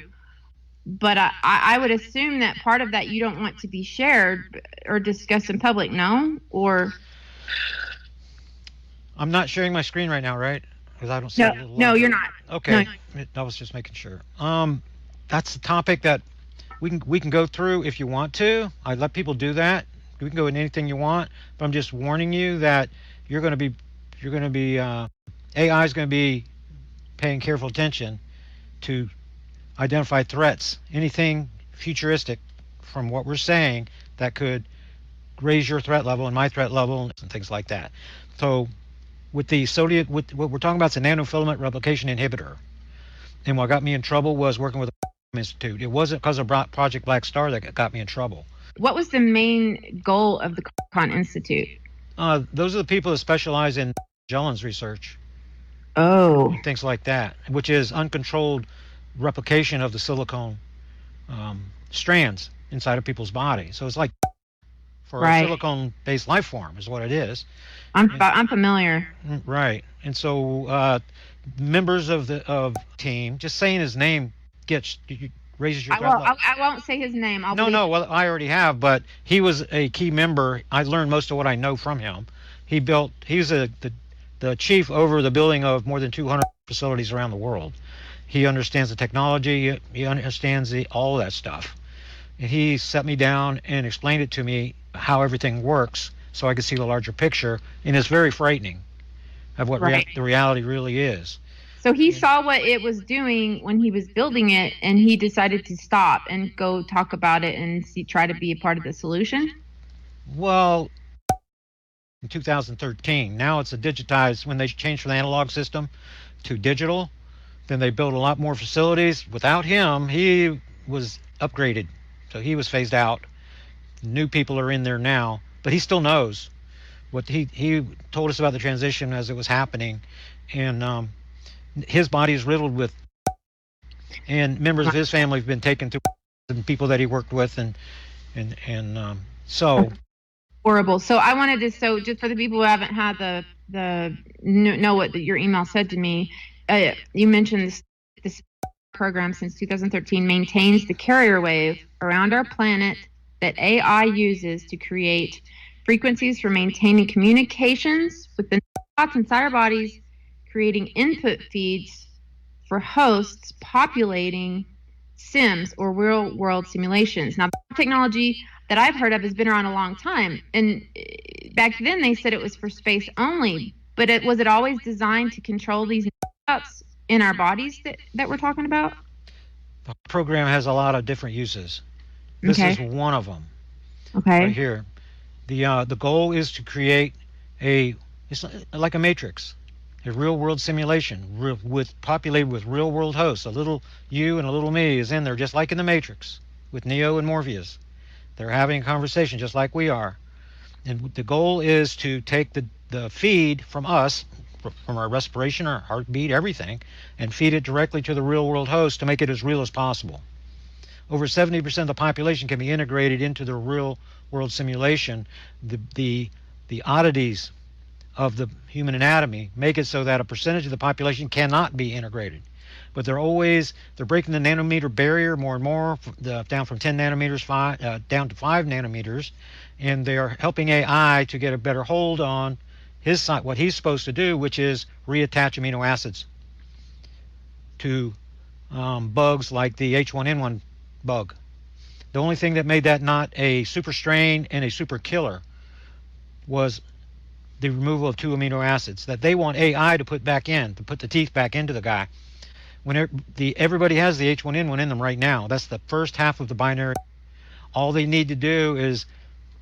but I would assume that part of that you don't want to be shared or discussed in public, no? Or I'm not sharing my screen right now, right? Because I don't see a little no, you're not. Okay, no. I was just making sure. That's the topic that we can go through if you want to. I let people do that. We can go in anything you want, but I'm just warning you that you're going to be AI is going to be paying careful attention to identify threats, anything futuristic from what we're saying that could raise your threat level and my threat level and things like that. So with the sodium, with what we're talking about is a nanofilament replication inhibitor. And what got me in trouble was working with the Institute. It wasn't because of Project Black Star that got me in trouble. What was the main goal of the Con Institute? Those are the people that specialize in Magellan's research. Oh. Things like that, which is uncontrolled replication of the silicone strands inside of people's body. So it's like for a silicone-based life form is what it is. I'm familiar. Right, and so members of the team, just saying his name raises your. I won't say his name. No. Well, I already have, but he was a key member. I learned most of what I know from him. He was the chief over the building of more than 200 facilities around the world. He understands the technology. He understands all of that stuff. And he set me down and explained it to me how everything works, so I could see the larger picture. And it's very frightening of what the reality really is. So he saw what it was doing when he was building it, and he decided to stop and go talk about it and try to be a part of the solution? Well, in 2013, now it's a digitized, when they changed from the analog system to digital, Then they built a lot more facilities. Without him, he was upgraded. So he was phased out. New people are in there now, but he still knows what he told us about the transition as it was happening. And his body is riddled with, and members of his family have been taken through, and people that he worked with, so horrible. So I wanted to, so just for the people who haven't had the know what your email said to me, you mentioned this program since 2013 maintains the carrier wave around our planet that AI uses to create frequencies for maintaining communications with the thoughts inside our bodies, creating input feeds for hosts populating sims or real world simulations. Now, the technology that I've heard of has been around a long time, and back then they said it was for space only, but was it always designed to control these thoughts in our bodies that we're talking about? the program has a lot of different uses. This is one of them. Okay. Right here. The goal is to create it's like a matrix, a real world simulation populated with real world hosts. A little you and a little me is in there, just like in the Matrix with Neo and Morpheus. They're having a conversation just like we are. And the goal is to take the feed from us, from our respiration, our heartbeat, everything, and feed it directly to the real world host to make it as real as possible. Over 70% of the population can be integrated into the real world simulation. The oddities of the human anatomy make it so that a percentage of the population cannot be integrated. But they're breaking the nanometer barrier more and more, down from 10 nanometers down to 5 nanometers, and they're helping AI to get a better hold on his side, what he's supposed to do, which is reattach amino acids to bugs like the H1N1 bug. The only thing that made that not a super strain and a super killer was the removal of 2 amino acids that they want AI to put back in, to put the teeth back into the guy. When everybody has the H1N1 in them right now, that's the first half of the binary. All they need to do is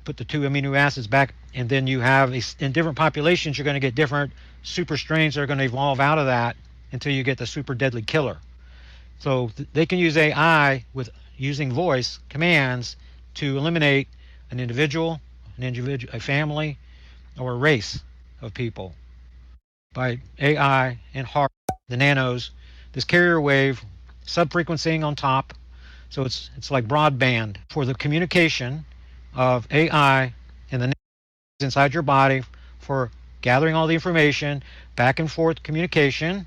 put the 2 amino acids back, and then you have, in different populations, you're going to get different super strains that are going to evolve out of that until you get the super deadly killer. So they can use AI with using voice commands to eliminate an individual, a family, or a race of people by AI and the nanos, this carrier wave subfrequencing on top. So it's like broadband for the communication of AI and the nanos inside your body for gathering all the information, back and forth communication,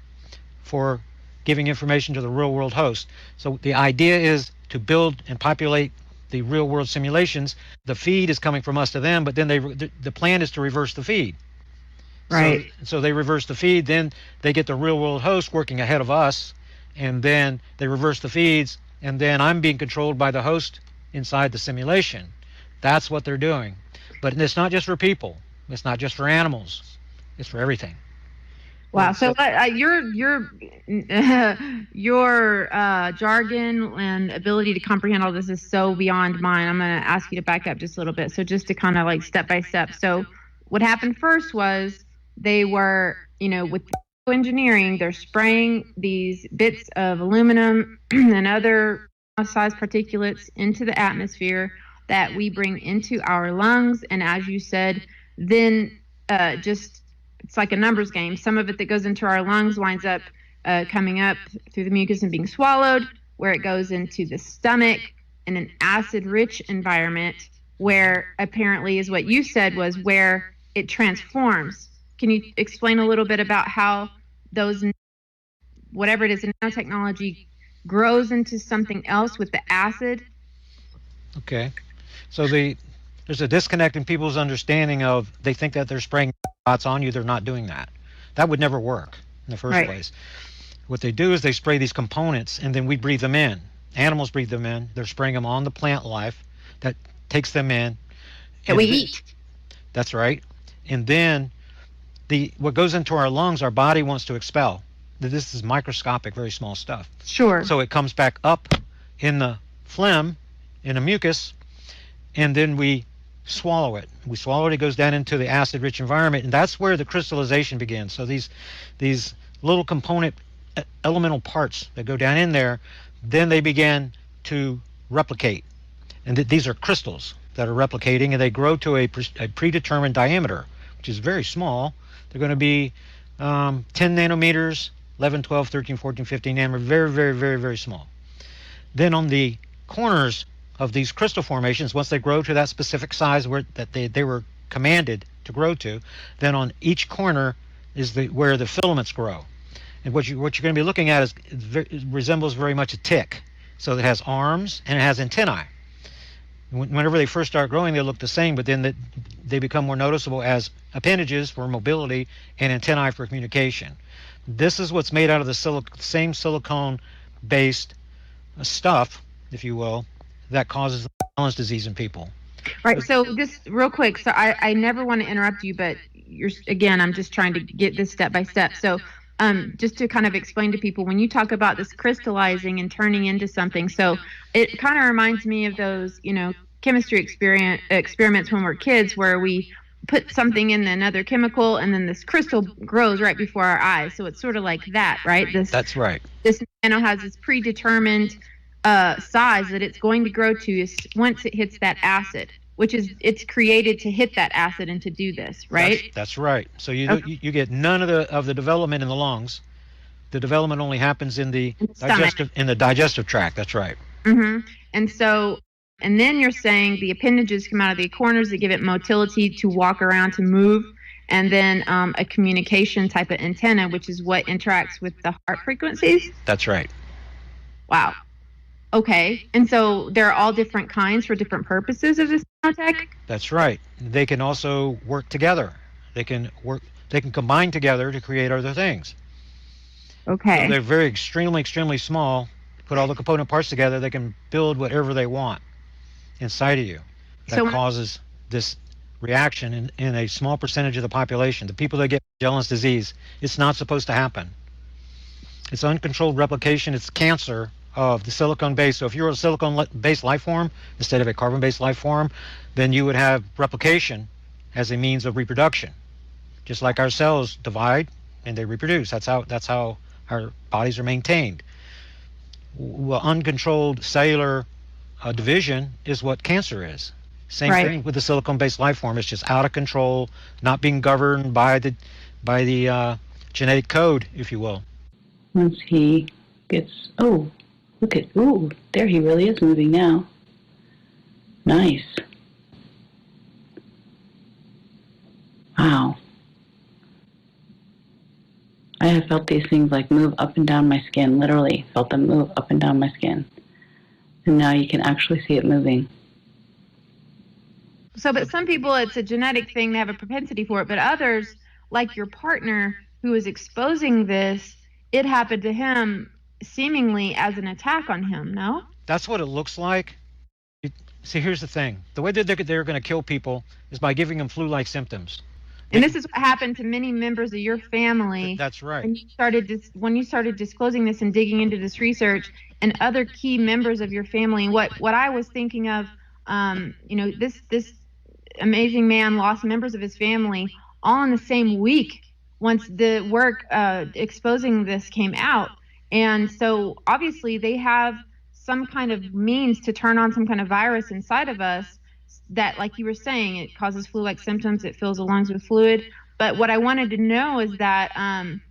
for giving information to the real world host. So the idea is to build and populate the real world simulations. The feed is coming from us to them, but then the plan is to reverse the feed. Right. So they reverse the feed, then they get the real world host working ahead of us, and then they reverse the feeds, and then I'm being controlled by the host inside the simulation. That's what they're doing. But it's not just for people. It's not just for animals. It's for everything. Wow. So your jargon and ability to comprehend all this is so beyond mine. I'm going to ask you to back up just a little bit. So just to kind of like step by step. So what happened first was they were, with engineering, they're spraying these bits of aluminum and other sized particulates into the atmosphere that we bring into our lungs. And as you said, then it's like a numbers game. Some of it that goes into our lungs winds up coming up through the mucus and being swallowed, where it goes into the stomach in an acid-rich environment, where apparently is what you said was where it transforms. Can you explain a little bit about how those, whatever it is, nanotechnology grows into something else with the acid? Okay. So there's a disconnect in people's understanding of, they think that they're spraying spots on you. They're not doing that. That would never work in the first place. What they do is they spray these components, and then we breathe them in. Animals breathe them in. They're spraying them on the plant life that takes them in. That we eat. That's right. And then what goes into our lungs, our body wants to expel. This is microscopic, very small stuff. Sure. So it comes back up in the phlegm, in a mucus, and then we swallow it. We swallow it, it goes down into the acid-rich environment, and that's where the crystallization begins. So these little component elemental parts that go down in there, then they begin to replicate. And these are crystals that are replicating, and they grow to a predetermined diameter, which is very small. They're going to be 10 nanometers, 11, 12, 13, 14, 15 nanometers, very, very, very, very small. Then on the corners of these crystal formations, once they grow to that specific size that they were commanded to grow to, then on each corner is where the filaments grow. And what you're going to be looking at it resembles very much a tick. So it has arms and it has antennae. Whenever they first start growing, they look the same, but then they become more noticeable as appendages for mobility and antennae for communication. This is what's made out of the same silicone-based stuff, if you will, that causes balance disease in people. Right. So just real quick. So I never want to interrupt you, but I'm just trying to get this step by step. So just to kind of explain to people, when you talk about this crystallizing and turning into something, so it kind of reminds me of those, chemistry experiments when we're kids, where we put something in another chemical and then this crystal grows right before our eyes. So it's sort of like that, right? That's right. This nano has this predetermined size that it's going to grow to once it hits that acid, which is it's created to hit that acid and to do this, right? That's right. So you get none of the development in the lungs. The development only happens in the digestive tract. That's right. Mm-hmm. And then you're saying the appendages come out of the corners that give it motility to walk around, to move, and then a communication type of antenna, which is what interacts with the heart frequencies. That's right. Wow. Okay. And so there are all different kinds for different purposes of this nanotech? That's right. They can also work together. They can combine together to create other things. Okay. So they're very extremely, extremely small. Put all the component parts together, they can build whatever they want inside of you. That causes this reaction in a small percentage of the population. The people that get Magellan's disease, it's not supposed to happen. It's uncontrolled replication. It's cancer of the silicone base. So if you're a silicone-based life form instead of a carbon-based life form, then you would have replication as a means of reproduction. Just like our cells divide and they reproduce. That's how our bodies are maintained. Well, uncontrolled cellular division is what cancer is. Same thing with the silicone-based life form. It's just out of control, not being governed by the genetic code, if you will. Once he gets, there he really is moving now. Nice. Wow. I have felt these things like move up and down my skin, literally felt them move up and down my skin. And now you can actually see it moving. So, but some people, it's a genetic thing, they have a propensity for it, but others, like your partner who is exposing this, it happened to him seemingly as an attack on him, no? That's what it looks like. See, here's the thing. The way that they're going to kill people is by giving them flu-like symptoms. And this is what happened to many members of your family. That's right. When you started disclosing this and digging into this research, and other key members of your family. And what I was thinking of, this amazing man lost members of his family all in the same week once the work exposing this came out. And so obviously they have some kind of means to turn on some kind of virus inside of us that, like you were saying, it causes flu-like symptoms, it fills the lungs with fluid. But what I wanted to know is that,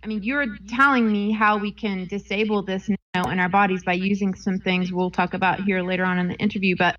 you're telling me how we can disable this now in our bodies by using some things we'll talk about here later on in the interview. But